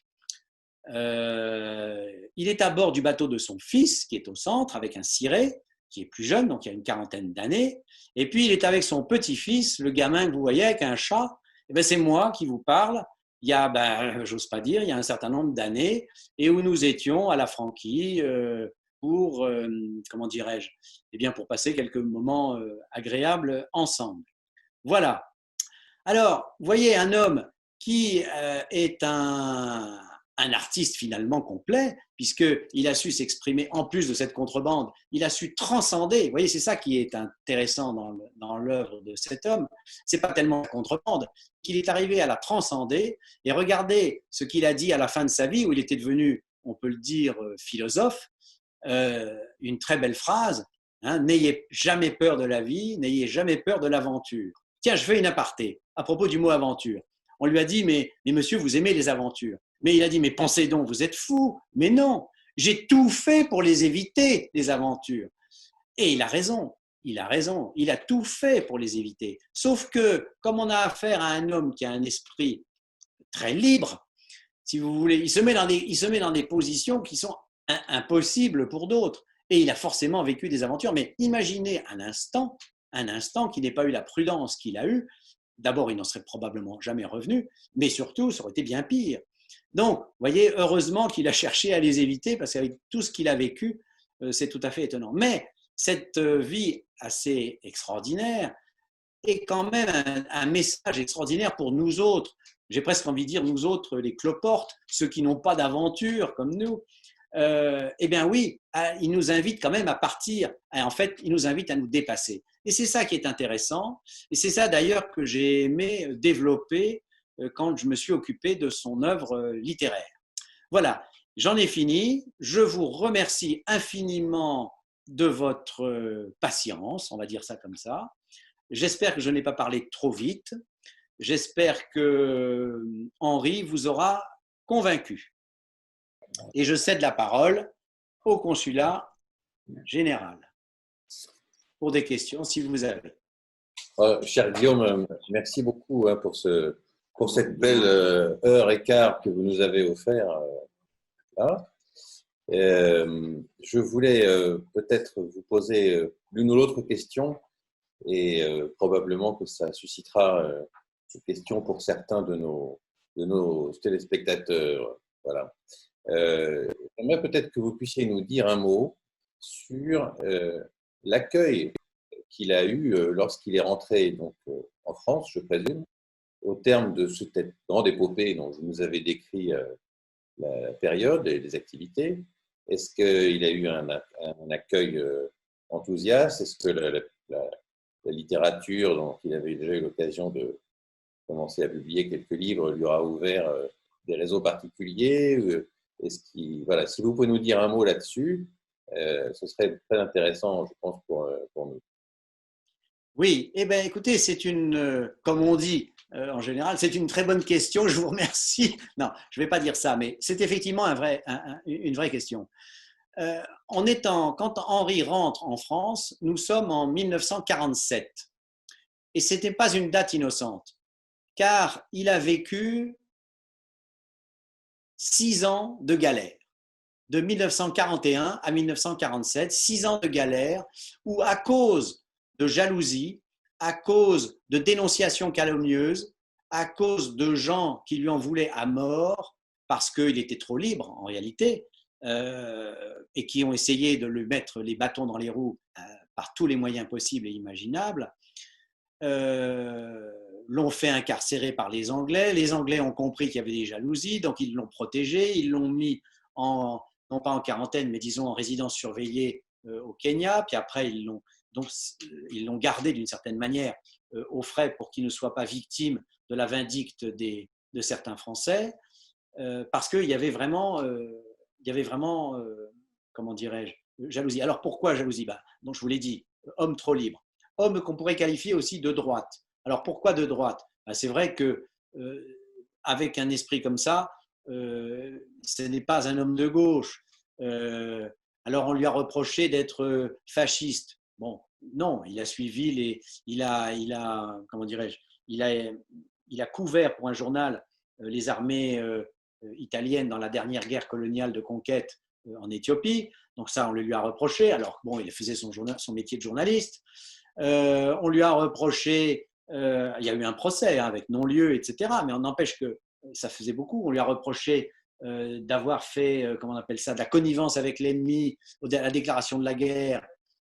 Il est à bord du bateau de son fils, qui est au centre, avec un ciré, qui est plus jeune, donc il y a une quarantaine d'années. Et puis il est avec son petit-fils, le gamin que vous voyez avec un chat. C'est moi qui vous parle. Il y a, j'ose pas dire, il y a un certain nombre d'années, et où nous étions à la Franquie pour, comment dirais-je, pour passer quelques moments agréables ensemble. Voilà. Alors, vous voyez, un homme qui est un artiste finalement complet, puisqu'il a su s'exprimer en plus de cette contrebande, il a su transcender. Vous voyez, c'est ça qui est intéressant dans l'œuvre de cet homme. Ce n'est pas tellement la contrebande, qu'il est arrivé à la transcender. Et regardez ce qu'il a dit à la fin de sa vie, où il était devenu, on peut le dire, philosophe, une très belle phrase, hein, n'ayez jamais peur de la vie, n'ayez jamais peur de l'aventure. Tiens, je fais une aparté à propos du mot aventure. On lui a dit, mais monsieur, vous aimez les aventures. Mais il a dit, mais pensez donc, vous êtes fou. Mais non, j'ai tout fait pour les éviter, les aventures. Et il a raison, il a tout fait pour les éviter. Sauf que, comme on a affaire à un homme qui a un esprit très libre, si vous voulez, il se met dans des positions qui sont impossibles pour d'autres. Et il a forcément vécu des aventures. Mais imaginez un instant qu'il n'ait pas eu la prudence qu'il a eue d'abord, il n'en serait probablement jamais revenu, mais surtout, ça aurait été bien pire. Donc, vous voyez, heureusement qu'il a cherché à les éviter, parce qu'avec tout ce qu'il a vécu, c'est tout à fait étonnant. Mais cette vie assez extraordinaire est quand même un message extraordinaire pour nous autres. J'ai presque envie de dire, nous autres, les cloportes, ceux qui n'ont pas d'aventure comme nous. Eh bien oui, il nous invite quand même à partir. En fait, il nous invite à nous dépasser. Et c'est ça qui est intéressant. Et c'est ça d'ailleurs que j'ai aimé développer quand je me suis occupé de son œuvre littéraire. Voilà, j'en ai fini. Je vous remercie infiniment de votre patience, on va dire ça comme ça. J'espère que je n'ai pas parlé trop vite. J'espère que Henri vous aura convaincu. Et je cède la parole au consulat général pour des questions, si vous avez. Cher Guillaume, merci beaucoup pour cette belle heure et quart que vous nous avez offert. Je voulais peut-être vous poser l'une ou l'autre question et probablement que ça suscitera des questions pour certains de nos téléspectateurs. Voilà. J'aimerais peut-être que vous puissiez nous dire un mot sur l'accueil qu'il a eu lorsqu'il est rentré donc, en France, je présume, au terme de cette grande épopée dont vous nous avez décrit la période et les activités. Est-ce qu'il a eu un accueil enthousiaste? Est-ce que la littérature dont il avait déjà eu l'occasion de commencer à publier quelques livres lui aura ouvert des réseaux particuliers? Voilà, si vous pouvez nous dire un mot là-dessus, ce serait très intéressant, je pense, pour nous. Oui, eh bien, écoutez, c'est comme on dit en général, c'est une très bonne question. Je vous remercie. Non, je ne vais pas dire ça, mais c'est effectivement une vraie question. Quand Henri rentre en France, nous sommes en 1947. Et ce n'était pas une date innocente, car il a vécu 6 ans de galère. De 1941 à 1947, 6 ans de galère où, à cause de jalousie, à cause de dénonciations calomnieuses, à cause de gens qui lui en voulaient à mort, parce qu'il était trop libre en réalité, et qui ont essayé de lui mettre les bâtons dans les roues par tous les moyens possibles et imaginables, l'ont fait incarcérer par les Anglais. Les Anglais ont compris qu'il y avait des jalousies, donc ils l'ont protégé, ils l'ont mis non pas en quarantaine, mais disons en résidence surveillée au Kenya. Puis après, ils l'ont gardé d'une certaine manière aux frais pour qu'il ne soit pas victime de la vindicte de certains Français, parce qu'il y avait vraiment, comment dirais-je, jalousie. Alors pourquoi jalousie? Donc je vous l'ai dit, homme trop libre, homme qu'on pourrait qualifier aussi de droite. Alors pourquoi de droite? C'est vrai que avec un esprit comme ça, ce n'est pas un homme de gauche. Alors on lui a reproché d'être fasciste. Bon, non, il a suivi comment dirais-je, il a couvert pour un journal les armées italiennes dans la dernière guerre coloniale de conquête en Éthiopie. Donc ça, on le lui a reproché. Alors bon, il faisait son métier de journaliste. On lui a reproché, il y a eu un procès avec non-lieu, etc. Mais on n'empêche que ça faisait beaucoup. On lui a reproché d'avoir fait, comment on appelle ça, de la connivence avec l'ennemi, à la déclaration de la guerre,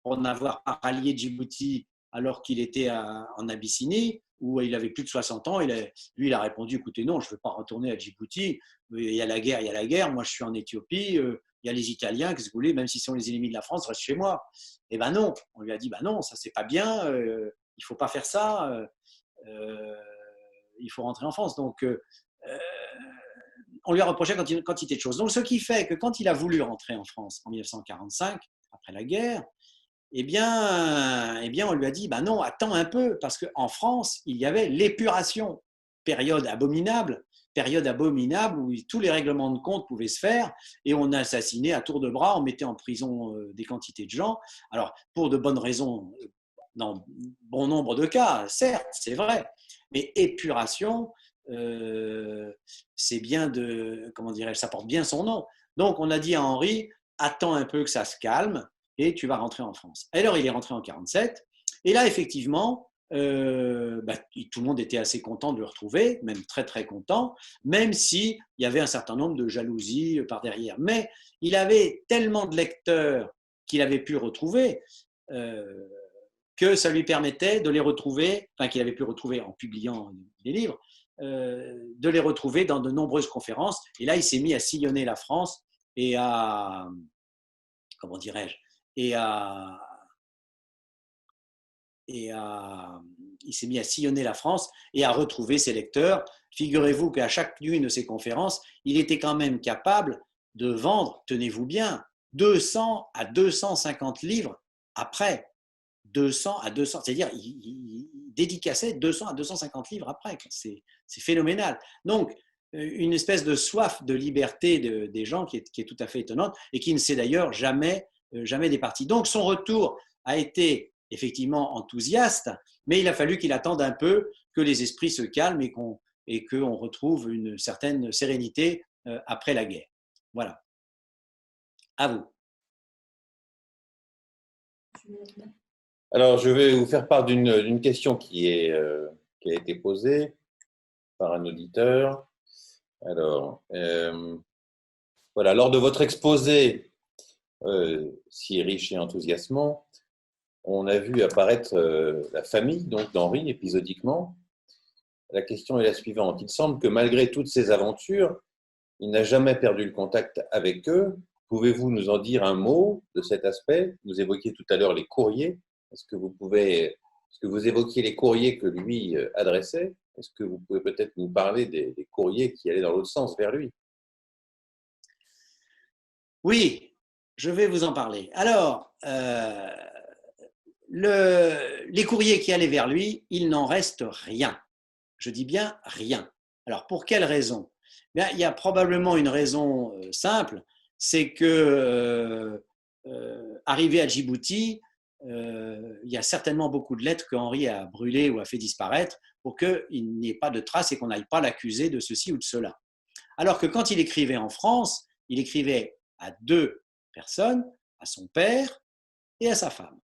pour n'avoir pas rallié Djibouti alors qu'il était en Abyssinie, où il avait plus de 60 ans. Lui, il a répondu, écoutez, non, je ne veux pas retourner à Djibouti, il y a la guerre, moi je suis en Éthiopie, il y a les Italiens, qu'est-ce que vous voulez, même s'ils sont les ennemis de la France, reste chez moi. Eh ben non, on lui a dit, non, ça c'est pas bien, il ne faut pas faire ça, il faut rentrer en France. Donc, on lui a reproché une quantité de choses. Donc, ce qui fait que quand il a voulu rentrer en France en 1945, après la guerre, eh bien, on lui a dit, non, attends un peu, parce qu'en France, il y avait l'épuration, période abominable où tous les règlements de compte pouvaient se faire, et on assassinait à tour de bras, on mettait en prison des quantités de gens. Alors, pour de bonnes raisons, dans bon nombre de cas, certes, c'est vrai, mais épuration, c'est bien comment dirais-je, ça porte bien son nom. Donc, on a dit à Henri, attends un peu que ça se calme, et tu vas rentrer en France. Alors, il est rentré en 1947, et là, effectivement, tout le monde était assez content de le retrouver, même très très content, même s'il y avait un certain nombre de jalousies par derrière. Mais il avait tellement de lecteurs qu'il avait pu retrouver que ça lui permettait de les retrouver, enfin qu'il avait pu retrouver en publiant des livres, de les retrouver dans de nombreuses conférences. Et là, il s'est mis à sillonner la France et à, comment dirais-je, et à, il s'est mis à sillonner la France et à retrouver ses lecteurs. Figurez-vous qu'à chacune de ses conférences, il était quand même capable de vendre, tenez-vous bien, 200 à 250 livres après. 200 à 200, c'est-à-dire il dédicaçait 200 à 250 livres après. C'est phénoménal. Donc, une espèce de soif de liberté des gens qui est tout à fait étonnante et qui ne s'est d'ailleurs jamais départi. Donc, son retour a été effectivement enthousiaste, mais il a fallu qu'il attende un peu que les esprits se calment et qu'on retrouve une certaine sérénité après la guerre. Voilà. À vous. Alors, je vais vous faire part d'une question qui a été posée par un auditeur. Alors, voilà, lors de votre exposé si riche et enthousiasmant, on a vu apparaître la famille donc d'Henri épisodiquement. La question est la suivante. Il semble que malgré toutes ces aventures, il n'a jamais perdu le contact avec eux. Pouvez-vous nous en dire un mot de cet aspect? Vous évoquiez tout à l'heure les courriers. Est-ce que vous évoquiez les courriers que lui adressait? Est-ce que vous pouvez peut-être nous parler des courriers qui allaient dans l'autre sens vers lui? Oui, je vais vous en parler. Alors, les courriers qui allaient vers lui, il n'en reste rien. Je dis bien rien. Alors, pour quelle raison? Bien, il y a probablement une raison simple, c'est que arrivé à Djibouti, il y a certainement beaucoup de lettres que Henri a brûlées ou a fait disparaître pour qu'il n'y ait pas de traces et qu'on n'aille pas l'accuser de ceci ou de cela. Alors que quand il écrivait en France, il écrivait à deux personnes, à son père et à sa femme.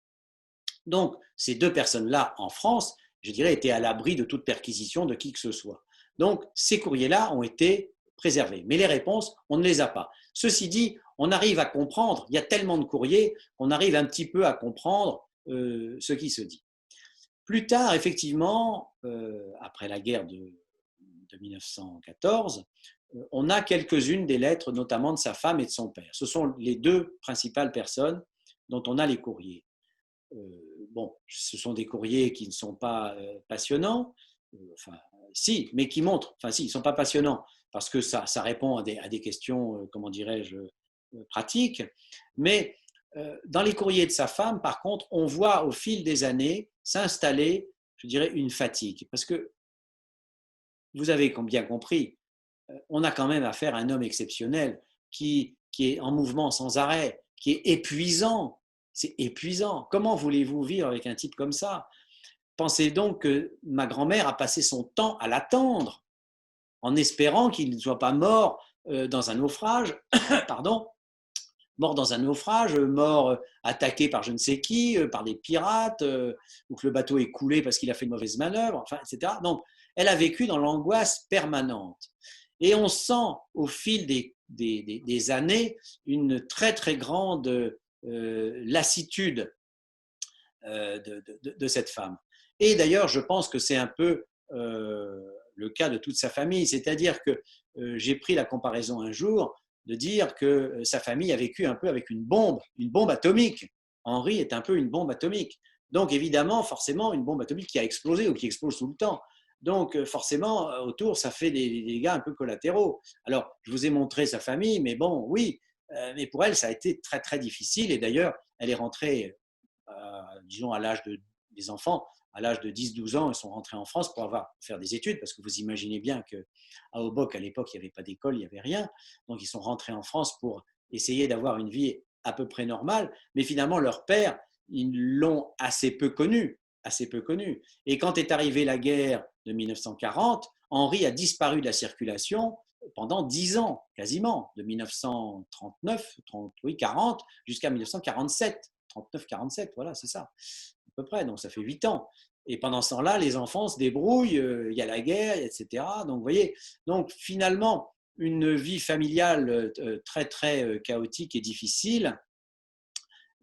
Donc, ces deux personnes-là, en France, je dirais, étaient à l'abri de toute perquisition de qui que ce soit. Donc, ces courriers-là ont été préservés. Mais les réponses, on ne les a pas. Ceci dit, on arrive à comprendre, il y a tellement de courriers qu'on arrive un petit peu à comprendre ce qui se dit. Plus tard, effectivement, après la guerre de 1914, on a quelques-unes des lettres, notamment de sa femme et de son père. Ce sont les deux principales personnes dont on a les courriers. Bon, ce sont des courriers qui ne sont pas passionnants, enfin, si, mais qui montrent, enfin, si, ils ne sont pas passionnants, parce que ça répond à des questions, comment dirais-je, pratiques, mais dans les courriers de sa femme, par contre, on voit au fil des années s'installer, je dirais, une fatigue, parce que vous avez bien compris, on a quand même affaire à un homme exceptionnel qui est en mouvement sans arrêt, qui est épuisant. C'est épuisant. Comment voulez-vous vivre avec un type comme ça? Pensez donc que ma grand-mère a passé son temps à l'attendre, en espérant qu'il ne soit pas mort dans un naufrage, pardon, mort dans un naufrage, mort attaqué par je ne sais qui, par des pirates, ou que le bateau est coulé parce qu'il a fait une mauvaise manœuvre, enfin, etc. Donc, elle a vécu dans l'angoisse permanente. Et on sent au fil des années une très très grande lassitude de cette femme. Et d'ailleurs, je pense que c'est un peu le cas de toute sa famille. C'est-à-dire que j'ai pris la comparaison un jour de dire que sa famille a vécu un peu avec une bombe atomique. Henri est un peu une bombe atomique. Donc évidemment, forcément, une bombe atomique qui a explosé ou qui explose tout le temps. Donc forcément, autour, ça fait des dégâts un peu collatéraux. Alors, je vous ai montré sa famille, mais bon, oui, mais pour elle, ça a été très, très difficile. Et d'ailleurs, elle est rentrée, disons, à l'âge des enfants, à l'âge de 10-12 ans, ils sont rentrés en France pour faire des études, parce que vous imaginez bien qu'à Obock, à l'époque, il n'y avait pas d'école, il n'y avait rien. Donc, ils sont rentrés en France pour essayer d'avoir une vie à peu près normale. Mais finalement, leur père, ils l'ont assez peu connu, assez peu connu. Et quand est arrivée la guerre de 1940, Henri a disparu de la circulation pendant 10 ans, quasiment, de 1939, 40 jusqu'à 1947. 39-47, voilà, c'est ça, à peu près, donc ça fait 8 ans. Et pendant ce temps-là, les enfants se débrouillent, il y a la guerre, etc. Donc, vous voyez, donc finalement, une vie familiale très, très chaotique et difficile,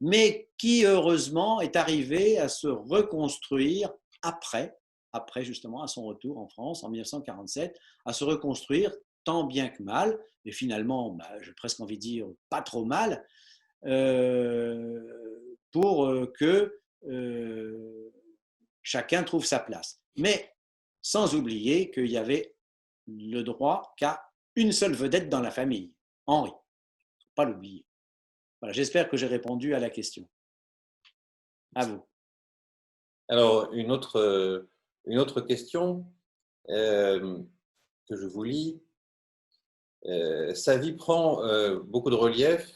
mais qui, heureusement, est arrivée à se reconstruire après justement, à son retour en France en 1947, à se reconstruire tant bien que mal, et finalement, j'ai presque envie de dire, pas trop mal, pour que chacun trouve sa place. Mais sans oublier qu'il y avait le droit qu'à une seule vedette dans la famille, Henri. Il ne faut pas l'oublier. Voilà, j'espère que j'ai répondu à la question. À vous. Alors, une autre question que je vous lis. Sa vie prend beaucoup de relief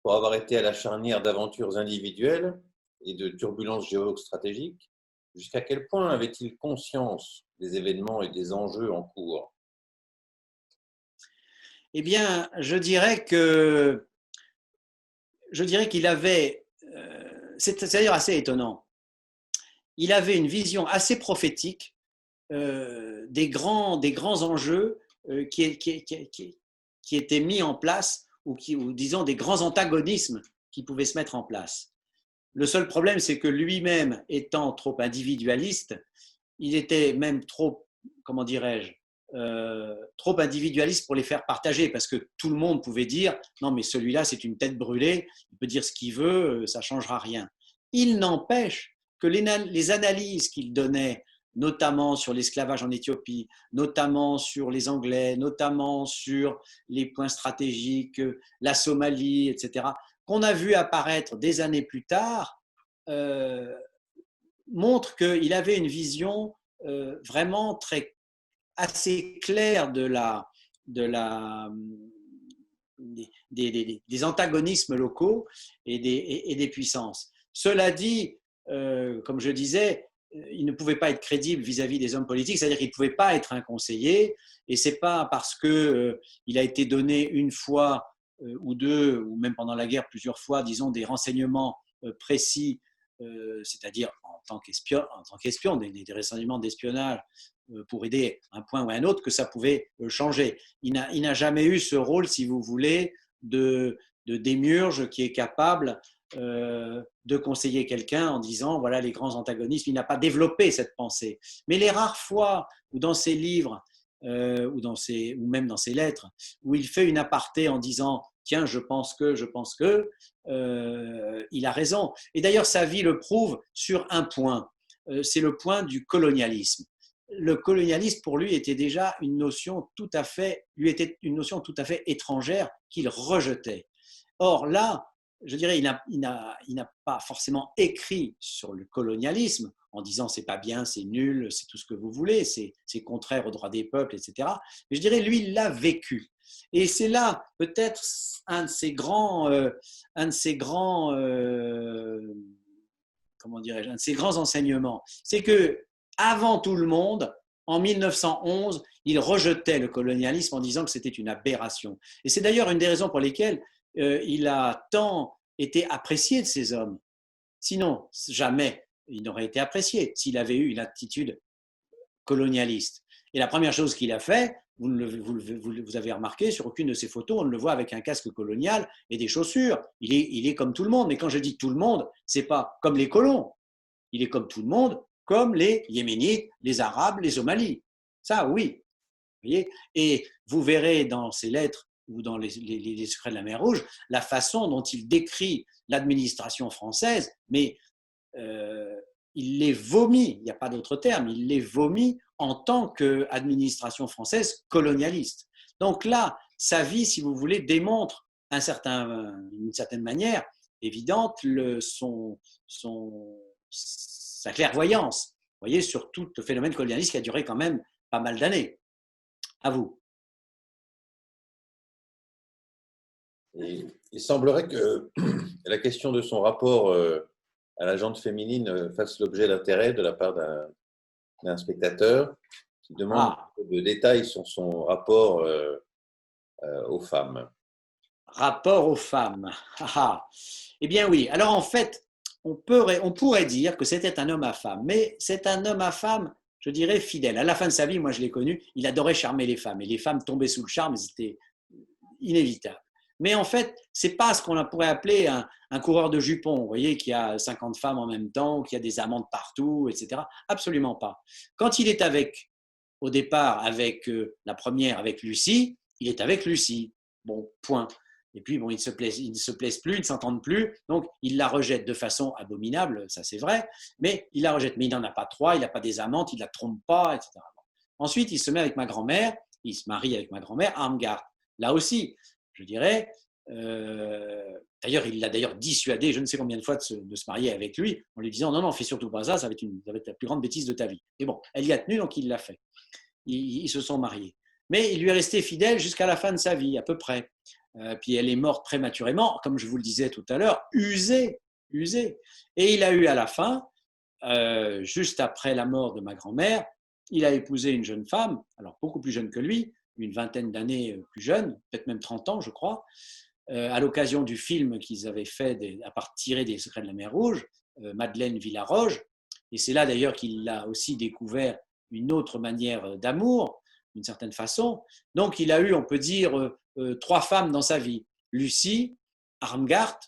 pour avoir été à la charnière d'aventures individuelles et de turbulences géostratégiques. Jusqu'à quel point avait-il conscience des événements et des enjeux en cours? Eh bien, je dirais qu'il avait, c'est d'ailleurs assez étonnant, il avait une vision assez prophétique des grands enjeux qui étaient mis en place ou disons des grands antagonismes qui pouvaient se mettre en place. Le seul problème, c'est que lui-même, étant trop individualiste, il était même trop, comment dirais-je, trop individualiste pour les faire partager, parce que tout le monde pouvait dire non, mais celui-là, c'est une tête brûlée, il peut dire ce qu'il veut, ça ne changera rien. Il n'empêche que les analyses qu'il donnait, notamment sur l'esclavage en Éthiopie, notamment sur les Anglais, notamment sur les points stratégiques, la Somalie, etc., qu'on a vu apparaître des années plus tard, montre qu'il avait une vision vraiment assez claire des antagonismes locaux et des puissances. Cela dit, comme je disais, il ne pouvait pas être crédible vis-à-vis des hommes politiques, c'est-à-dire qu'il ne pouvait pas être un conseiller, et ce n'est pas parce qu'il a été donné une fois ou deux, ou même pendant la guerre plusieurs fois, disons, des renseignements précis, c'est-à-dire en tant qu'espion, des renseignements d'espionnage pour aider un point ou un autre, que ça pouvait changer. Il n'a jamais eu ce rôle, si vous voulez, de démiurge qui est capable de conseiller quelqu'un en disant voilà les grands antagonismes. Il n'a pas développé cette pensée. Mais les rares fois où dans ses livres ou même dans ses lettres, où il fait une aparté en disant tiens, je pense que, il a raison. Et d'ailleurs, sa vie le prouve sur un point, c'est le point du colonialisme. Le colonialisme, pour lui, était déjà une notion tout à fait étrangère qu'il rejetait. Or, là, je dirais, il n'a pas forcément écrit sur le colonialisme en disant c'est pas bien, c'est nul, c'est tout ce que vous voulez, c'est contraire aux droits des peuples, etc. Mais je dirais, lui, il l'a vécu. Et c'est là peut-être un de ces grands enseignements. C'est que avant tout le monde, en 1911, il rejetait le colonialisme en disant que c'était une aberration. Et c'est d'ailleurs une des raisons pour lesquelles il a tant été apprécié de ces hommes. Sinon, jamais il n'aurait été apprécié s'il avait eu une attitude colonialiste. Et la première chose qu'il a fait, vous avez remarqué, sur aucune de ses photos, on le voit avec un casque colonial et des chaussures. Il est comme tout le monde. Mais quand je dis tout le monde, ce n'est pas comme les colons. Il est comme tout le monde, comme les Yéménites, les Arabes, les Somalis. Ça, oui. Vous voyez, et vous verrez dans ses lettres ou dans les secrets de la mer Rouge la façon dont il décrit l'administration française, mais il les vomit, il n'y a pas d'autre terme, il les vomit en tant qu'administration française colonialiste. Donc là, sa vie, si vous voulez, démontre d'une certaine manière évidente sa clairvoyance, vous voyez, sur tout le phénomène colonialiste qui a duré quand même pas mal d'années. À vous. Il semblerait que la question de son rapport à la gente féminine fasse l'objet d'intérêt de la part d'un spectateur qui demande de détails sur son rapport aux femmes. Rapport aux femmes. Eh bien oui. Alors en fait, on pourrait dire que c'était un homme à femme, mais c'est un homme à femme, je dirais, fidèle. À la fin de sa vie, moi je l'ai connu, il adorait charmer les femmes, et les femmes tombaient sous le charme, c'était inévitable. Mais en fait, ce n'est pas ce qu'on pourrait appeler un coureur de jupons, vous voyez, qui a 50 femmes en même temps, qui a des amantes partout, etc. Absolument pas. Quand il est au départ, avec la première, avec Lucie, il est avec Lucie. Bon, point. Et puis, bon, ils ne se plaisent plus, ils ne s'entendent plus, donc il la rejette de façon abominable, ça c'est vrai, mais il la rejette. Mais il n'en a pas trois, il n'a pas des amantes, il ne la trompe pas, etc. Ensuite, il se met avec ma grand-mère, il se marie avec ma grand-mère, Armgard. Là aussi, je dirais, d'ailleurs, il l'a d'ailleurs dissuadé je ne sais combien de fois de se marier avec lui, en lui disant non, non, fais surtout pas ça, ça va être la plus grande bêtise de ta vie. Et bon, elle y a tenu, donc il l'a fait. Ils se sont mariés. Mais il lui est resté fidèle jusqu'à la fin de sa vie, à peu près. Puis elle est morte prématurément, comme je vous le disais tout à l'heure, usée, usée. Et il a eu à la fin, juste après la mort de ma grand-mère, il a épousé une jeune femme, alors beaucoup plus jeune que lui, une vingtaine d'années plus jeune, peut-être même 30 ans, je crois, à l'occasion du film qu'ils avaient fait à part tiré des Secrets de la mer Rouge, Madeleine Villaroge. Et c'est là d'ailleurs qu'il a aussi découvert une autre manière d'amour, d'une certaine façon. Donc il a eu, on peut dire, trois femmes dans sa vie, Lucie, Armgard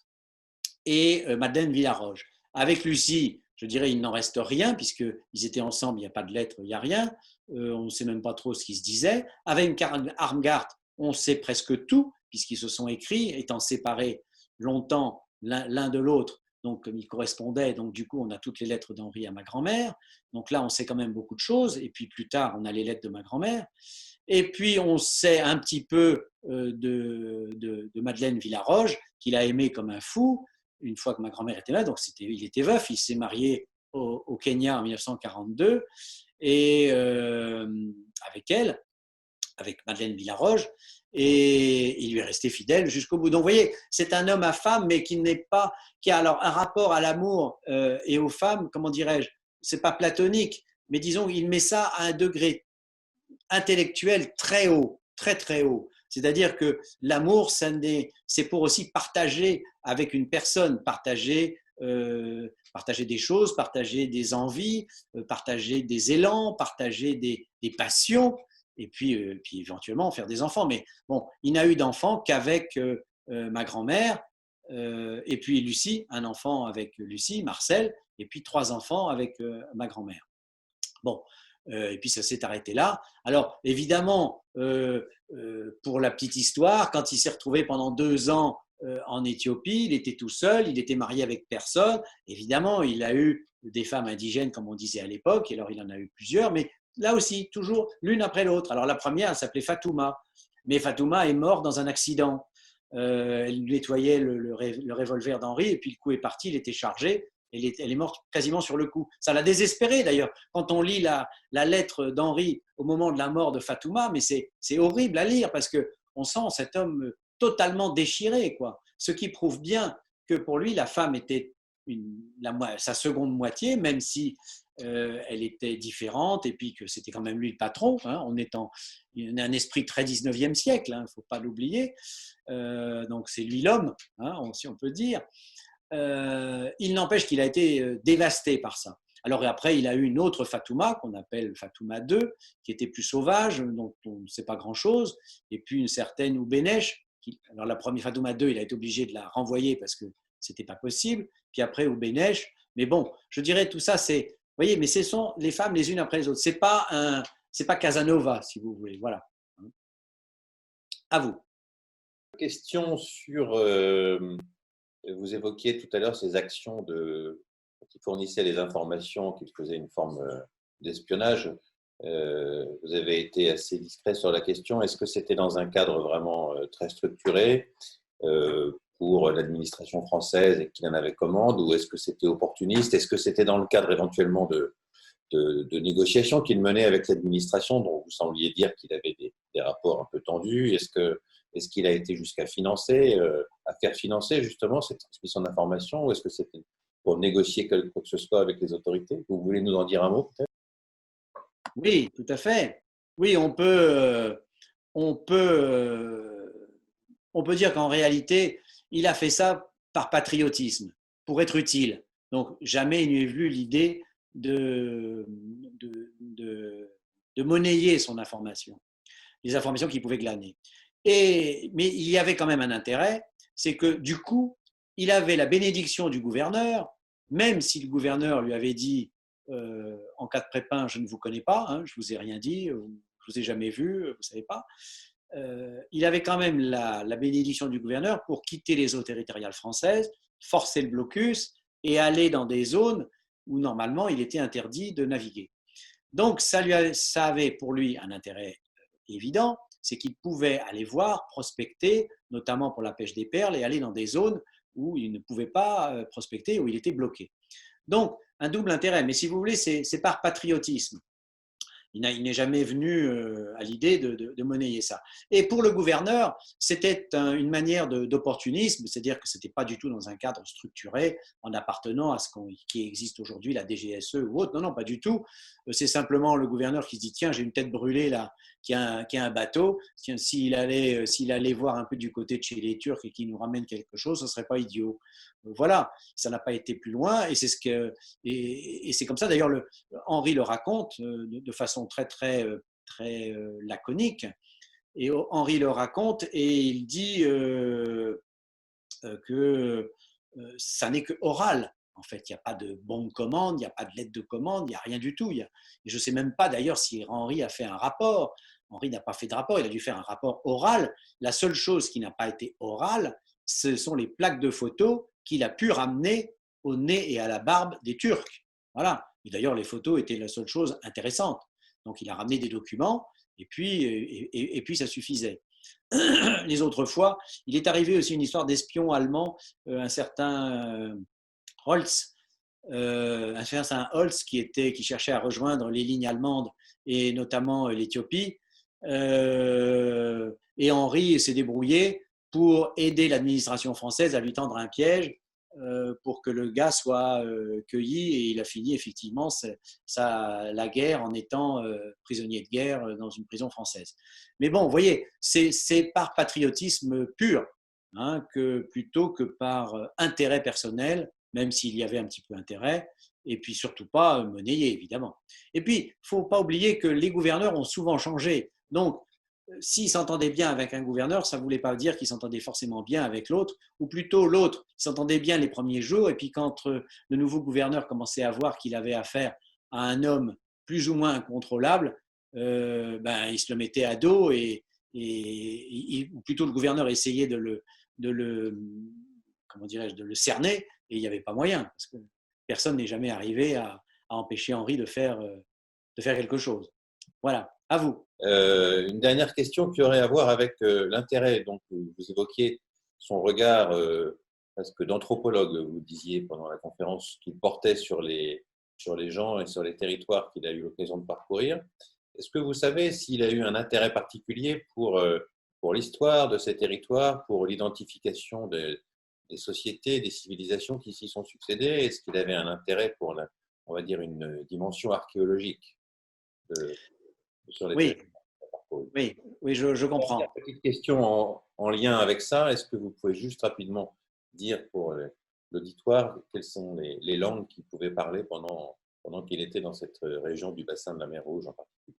et Madeleine Villaroge. Avec Lucie, je dirais, il n'en reste rien, puisqu'ils étaient ensemble, il n'y a pas de lettres, il n'y a rien. On ne sait même pas trop ce qu'ils se disaient. Avec Armgard, on sait presque tout, puisqu'ils se sont écrits, étant séparés longtemps l'un de l'autre, donc comme ils correspondaient, donc du coup on a toutes les lettres d'Henri à ma grand-mère, donc là on sait quand même beaucoup de choses, et puis plus tard on a les lettres de ma grand-mère, et puis on sait un petit peu de Madeleine Villaroge, qu'il a aimé comme un fou, une fois que ma grand-mère était là, donc il était veuf, il s'est marié au Kenya en 1942, et avec elle, avec Madeleine Villaroge, et il lui est resté fidèle jusqu'au bout. Donc, vous voyez, c'est un homme à femme, mais qui a alors un rapport à l'amour et aux femmes, comment dirais-je, c'est pas platonique, mais disons, il met ça à un degré intellectuel très haut, très très haut. C'est-à-dire que l'amour, c'est pour aussi partager avec une personne, partager des choses, partager des envies, partager des élans, partager des passions, et puis éventuellement faire des enfants. Mais bon, il n'a eu d'enfants qu'avec ma grand-mère, et puis Lucie, un enfant avec Lucie, Marcel, et puis trois enfants avec ma grand-mère. Bon, et puis ça s'est arrêté là. Alors évidemment, pour la petite histoire, quand il s'est retrouvé pendant 2 ans en Éthiopie, il était tout seul, il était marié avec personne. Évidemment, il a eu des femmes indigènes, comme on disait à l'époque, et alors il en a eu plusieurs, mais là aussi, toujours l'une après l'autre. Alors la première, elle s'appelait Fatouma, mais Fatouma est morte dans un accident. Elle nettoyait le revolver d'Henri, et puis le coup est parti, il était chargé. Elle est morte quasiment sur le coup. Ça l'a désespéré d'ailleurs. Quand on lit la lettre d'Henri au moment de la mort de Fatouma, mais c'est horrible à lire parce qu'on sent cet homme totalement déchiré, quoi. Ce qui prouve bien que pour lui, la femme était sa seconde moitié, même si elle était différente et puis que c'était quand même lui le patron. Hein, il a un esprit très 19e siècle, il ne faut pas l'oublier. Donc c'est lui l'homme, hein, si on peut dire. Il n'empêche qu'il a été dévasté par ça. Alors après, il a eu une autre Fatouma, qu'on appelle Fatouma II, qui était plus sauvage, dont on ne sait pas grand-chose, et puis une certaine Oubenesh. Alors la première Fatouma II, il a été obligé de la renvoyer parce que c'était pas possible, puis après Oubenesh. Mais bon, je dirais tout ça, vous voyez, mais ce sont les femmes les unes après les autres. C'est pas Casanova, si vous voulez. Voilà. À vous. Question sur vous évoquiez tout à l'heure ces actions qui fournissaient les informations, qui faisaient une forme d'espionnage. Vous avez été assez discret sur la question. Est-ce que c'était dans un cadre vraiment très structuré pour l'administration française et qu'il en avait commande, ou est-ce que c'était opportuniste? Est-ce que c'était dans le cadre éventuellement de négociations qu'il menait avec l'administration, dont vous sembliez dire qu'il avait des rapports un peu tendus? Est-ce qu'il a été jusqu'à à faire financer justement cette transmission d'informations, ou est-ce que c'était pour négocier quoi que ce soit avec les autorités? Vous voulez nous en dire un mot peut-être? Oui, tout à fait. Oui, on peut dire qu'en réalité, il a fait ça par patriotisme, pour être utile. Donc, jamais il n'y est venu l'idée de monnayer son information, les informations qu'il pouvait glaner. Mais il y avait quand même un intérêt, c'est que du coup, il avait la bénédiction du gouverneur, même si le gouverneur lui avait dit en cas de prépin, je ne vous connais pas, hein, je ne vous ai rien dit, je ne vous ai jamais vu, vous ne savez pas. Il avait quand même la bénédiction du gouverneur pour quitter les eaux territoriales françaises, forcer le blocus et aller dans des zones où normalement il était interdit de naviguer. Donc ça avait pour lui un intérêt évident, c'est qu'il pouvait aller voir, prospecter, notamment pour la pêche des perles, et aller dans des zones où il ne pouvait pas prospecter, où il était bloqué. Donc un double intérêt, mais si vous voulez, c'est par patriotisme. Il n'est jamais venu à l'idée de monnayer ça. Et pour le gouverneur, c'était une manière d'opportunisme, c'est-à-dire que ce n'était pas du tout dans un cadre structuré, en appartenant à ce qui existe aujourd'hui, la DGSE ou autre. Non, non, pas du tout. C'est simplement le gouverneur qui se dit, tiens, j'ai une tête brûlée là, qui a un bateau. Tiens, s'il allait voir un peu du côté de chez les Turcs et qu'il nous ramène quelque chose, ce ne serait pas idiot. Voilà, ça n'a pas été plus loin. Et c'est comme ça, d'ailleurs, Henri le raconte de façon très laconique. Et Henri le raconte et il dit que ça n'est que oral. En fait, il n'y a pas de bon de commande, il n'y a pas de lettre de commande, il n'y a rien du tout. Et je ne sais même pas d'ailleurs si Henri a fait un rapport. Henri n'a pas fait de rapport, il a dû faire un rapport oral. La seule chose qui n'a pas été orale, ce sont les plaques de photos qu'il a pu ramener au nez et à la barbe des Turcs. Voilà. Et d'ailleurs, les photos étaient la seule chose intéressante. Donc, il a ramené des documents et puis ça suffisait. Les autres fois, il est arrivé aussi une histoire d'espion allemand, un certain Holz, un certain Holz qui cherchait à rejoindre les lignes allemandes et notamment l'Éthiopie. Et Henri s'est débrouillé pour aider l'administration française à lui tendre un piège pour que le gars soit cueilli, et il a fini effectivement la guerre en étant prisonnier de guerre dans une prison française. Mais bon, vous voyez, c'est par patriotisme pur, hein, plutôt que par intérêt personnel, même s'il y avait un petit peu intérêt, et puis surtout pas monnayé, évidemment. Et puis, il ne faut pas oublier que les gouverneurs ont souvent changé. Donc, s'il s'entendait bien avec un gouverneur, ça ne voulait pas dire qu'il s'entendait forcément bien avec l'autre, ou plutôt l'autre s'entendait bien les premiers jours, et puis quand le nouveau gouverneur commençait à voir qu'il avait affaire à un homme plus ou moins incontrôlable, il se le mettait à dos, ou plutôt le gouverneur essayait de le cerner, et il n'y avait pas moyen, parce que personne n'est jamais arrivé à empêcher Henri de faire quelque chose. Voilà, à vous. Une dernière question qui aurait à voir avec l'intérêt. Donc, vous évoquiez son regard presque d'anthropologue, vous disiez pendant la conférence, qu'il portait sur les gens et sur les territoires qu'il a eu l'occasion de parcourir. Est-ce que vous savez s'il a eu un intérêt particulier pour l'histoire de ces territoires, pour l'identification des sociétés, des civilisations qui s'y sont succédées? Est-ce qu'il avait un intérêt pour, on va dire, une dimension archéologique sur les territoires? Oui, je comprends. Une petite question en lien avec ça. Est-ce que vous pouvez juste rapidement dire pour l'auditoire quelles sont les langues qu'il pouvait parler pendant qu'il était dans cette région du bassin de la mer Rouge en particulier?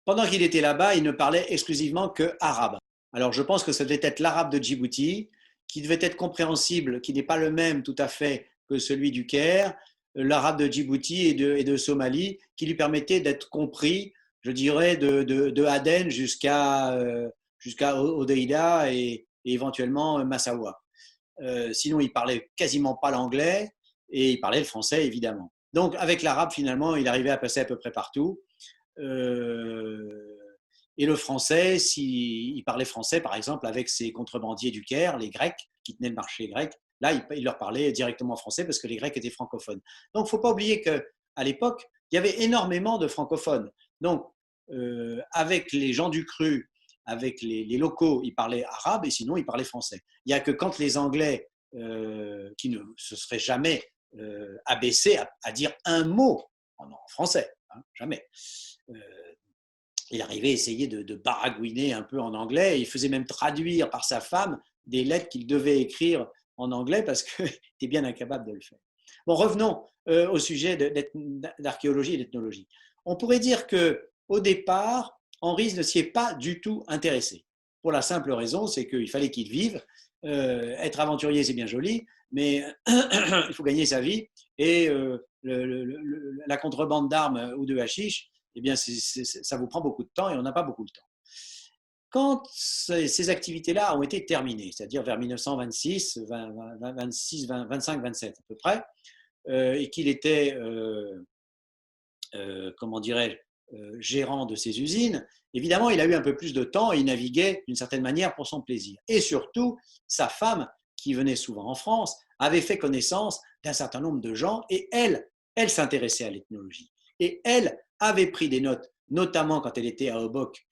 Pendant qu'il était là-bas, il ne parlait exclusivement que arabe. Alors, je pense que ça devait être l'arabe de Djibouti, qui devait être compréhensible, qui n'est pas le même tout à fait que celui du Caire, l'arabe de Djibouti et de Somalie, qui lui permettait d'être compris, je dirais, de Aden jusqu'à Odeida et éventuellement Massawa. Sinon, il parlait quasiment pas l'anglais et il parlait le français, évidemment. Donc, avec l'arabe, finalement, il arrivait à passer à peu près partout. Et le français, s'il parlait français, par exemple, avec ses contrebandiers du Caire, les Grecs, qui tenaient le marché grec, là, il leur parlait directement français parce que les Grecs étaient francophones. Donc, il ne faut pas oublier qu'à l'époque, il y avait énormément de francophones. Donc, avec les gens du cru, avec les locaux, ils parlaient arabe et sinon, ils parlaient français. Il n'y a que quand les Anglais, qui ne se seraient jamais abaissés à dire un mot en français, hein, jamais. Il arrivait à essayer de baragouiner un peu en anglais. Il faisait même traduire par sa femme des lettres qu'il devait écrire en anglais parce qu'il était bien incapable de le faire. Bon, revenons au sujet d'archéologie et d'ethnologie. On pourrait dire qu'au départ, Henri ne s'y est pas du tout intéressé. Pour la simple raison, c'est qu'il fallait qu'il vive. Être aventurier, c'est bien joli, mais il faut gagner sa vie. Et la contrebande d'armes ou de hashish, eh bien, ça vous prend beaucoup de temps et on n'a pas beaucoup de temps. Quand ces activités-là ont été terminées, c'est-à-dire vers 1926, 26, 25, 27 à peu près, et qu'il était, comment dirais-je, gérant de ces usines, évidemment, il a eu un peu plus de temps et il naviguait d'une certaine manière pour son plaisir. Et surtout, sa femme, qui venait souvent en France, avait fait connaissance d'un certain nombre de gens et elle s'intéressait à l'ethnologie. Et elle avait pris des notes, notamment quand elle était à Obock,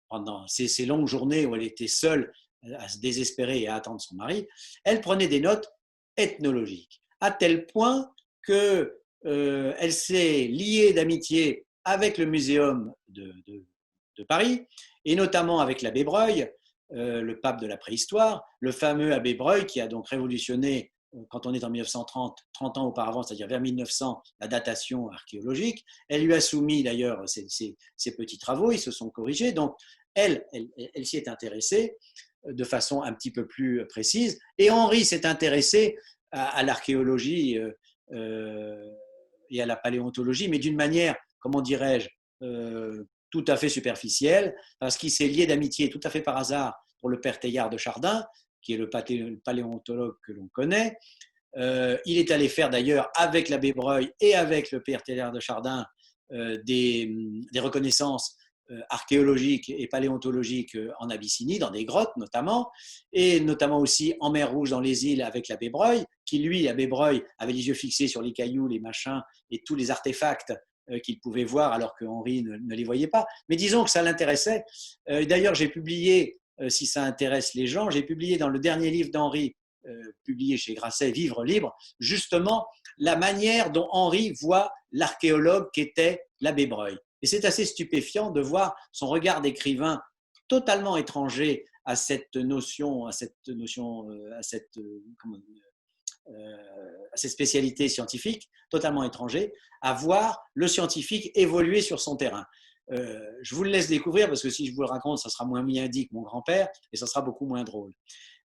pendant ces longues journées où elle était seule à se désespérer et à attendre son mari, elle prenait des notes ethnologiques, à tel point que elle s'est liée d'amitié avec le muséum de Paris, et notamment avec l'abbé Breuil, le pape de la préhistoire, le fameux abbé Breuil qui a donc révolutionné, quand on est en 1930, 30 ans auparavant, c'est-à-dire vers 1900, la datation archéologique. Elle lui a soumis d'ailleurs ses petits travaux, ils se sont corrigés. Donc, elle s'y est intéressée de façon un petit peu plus précise. Et Henri s'est intéressé à l'archéologie et à la paléontologie, mais d'une manière, comment dirais-je, tout à fait superficielle, parce qu'il s'est lié d'amitié tout à fait par hasard pour le père Teilhard de Chardin, qui est le paléontologue que l'on connaît. Il est allé faire d'ailleurs avec l'abbé Breuil et avec le père Teilhard de Chardin des reconnaissances archéologiques et paléontologiques en Abyssinie, dans des grottes notamment, et notamment aussi en mer Rouge, dans les îles, avec l'abbé Breuil, qui lui, l'abbé Breuil, avait les yeux fixés sur les cailloux, les machins et tous les artefacts qu'il pouvait voir alors que Henri ne les voyait pas. Mais disons que ça l'intéressait. D'ailleurs, j'ai publié, si ça intéresse les gens, j'ai publié dans le dernier livre d'Henri, publié chez Grasset, Vivre libre, justement la manière dont Henri voit l'archéologue qu'était l'abbé Breuil. Et c'est assez stupéfiant de voir son regard d'écrivain totalement étranger à cette notion, à cette spécialité scientifique, totalement étranger, à voir le scientifique évoluer sur son terrain. Je vous le laisse découvrir parce que si je vous le raconte, ça sera moins bien dit que mon grand-père et ça sera beaucoup moins drôle.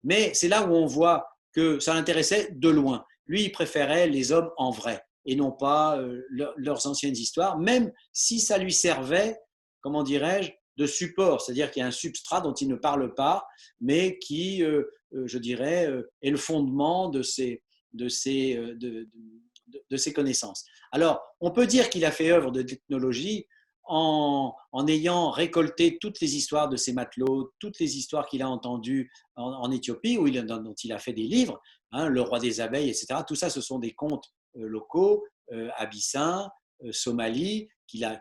Mais c'est là où on voit que ça l'intéressait de loin. Lui, il préférait les hommes en vrai et non pas leurs anciennes histoires, même si ça lui servait, comment dirais-je, de support, c'est-à-dire qu'il y a un substrat dont il ne parle pas, mais qui, je dirais, est le fondement de ses connaissances. Alors, on peut dire qu'il a fait œuvre de technologie en ayant récolté toutes les histoires de ses matelots, toutes les histoires qu'il a entendues en Éthiopie, dont il a fait des livres, hein, Le roi des abeilles, etc. Tout ça, ce sont des contes locaux, abyssins, Somalie, qu'il a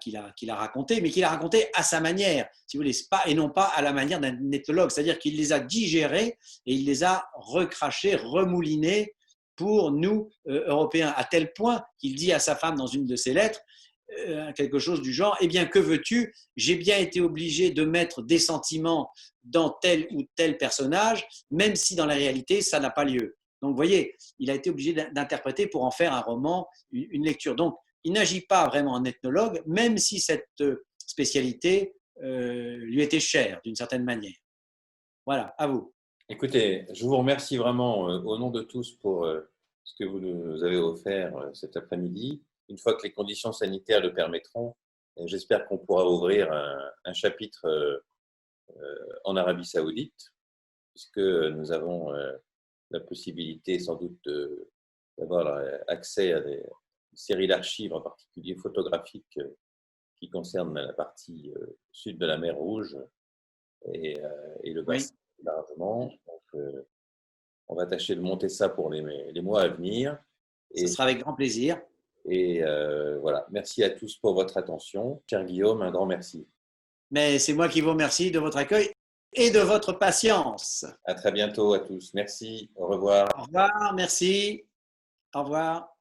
raconté, mais qu'il a raconté à sa manière, si vous voulez, et non pas à la manière d'un ethnologue. C'est-à-dire qu'il les a digérés et il les a recrachés, remoulinés pour nous, Européens, à tel point qu'il dit à sa femme dans une de ses lettres, quelque chose du genre, eh bien, que veux-tu? J'ai bien été obligé de mettre des sentiments dans tel ou tel personnage, même si dans la réalité, ça n'a pas lieu. Donc, vous voyez, il a été obligé d'interpréter pour en faire un roman, une lecture. Donc, il n'agit pas vraiment en ethnologue, même si cette spécialité lui était chère, d'une certaine manière. Voilà, à vous. Écoutez, je vous remercie vraiment au nom de tous pour ce que vous nous avez offert cet après-midi. Une fois que les conditions sanitaires le permettront, j'espère qu'on pourra ouvrir un chapitre en Arabie Saoudite, puisque nous avons la possibilité sans doute d'avoir accès à des séries d'archives, en particulier photographiques, qui concernent la partie sud de la mer Rouge et le bassin largement. Donc, on va tâcher de monter ça pour les mois à venir. Ce sera avec grand plaisir. Et voilà, merci à tous pour votre attention. Cher Guillaume, un grand merci. Mais c'est moi qui vous remercie de votre accueil et de votre patience. À très bientôt à tous. Merci. Au revoir. Au revoir, merci. Au revoir.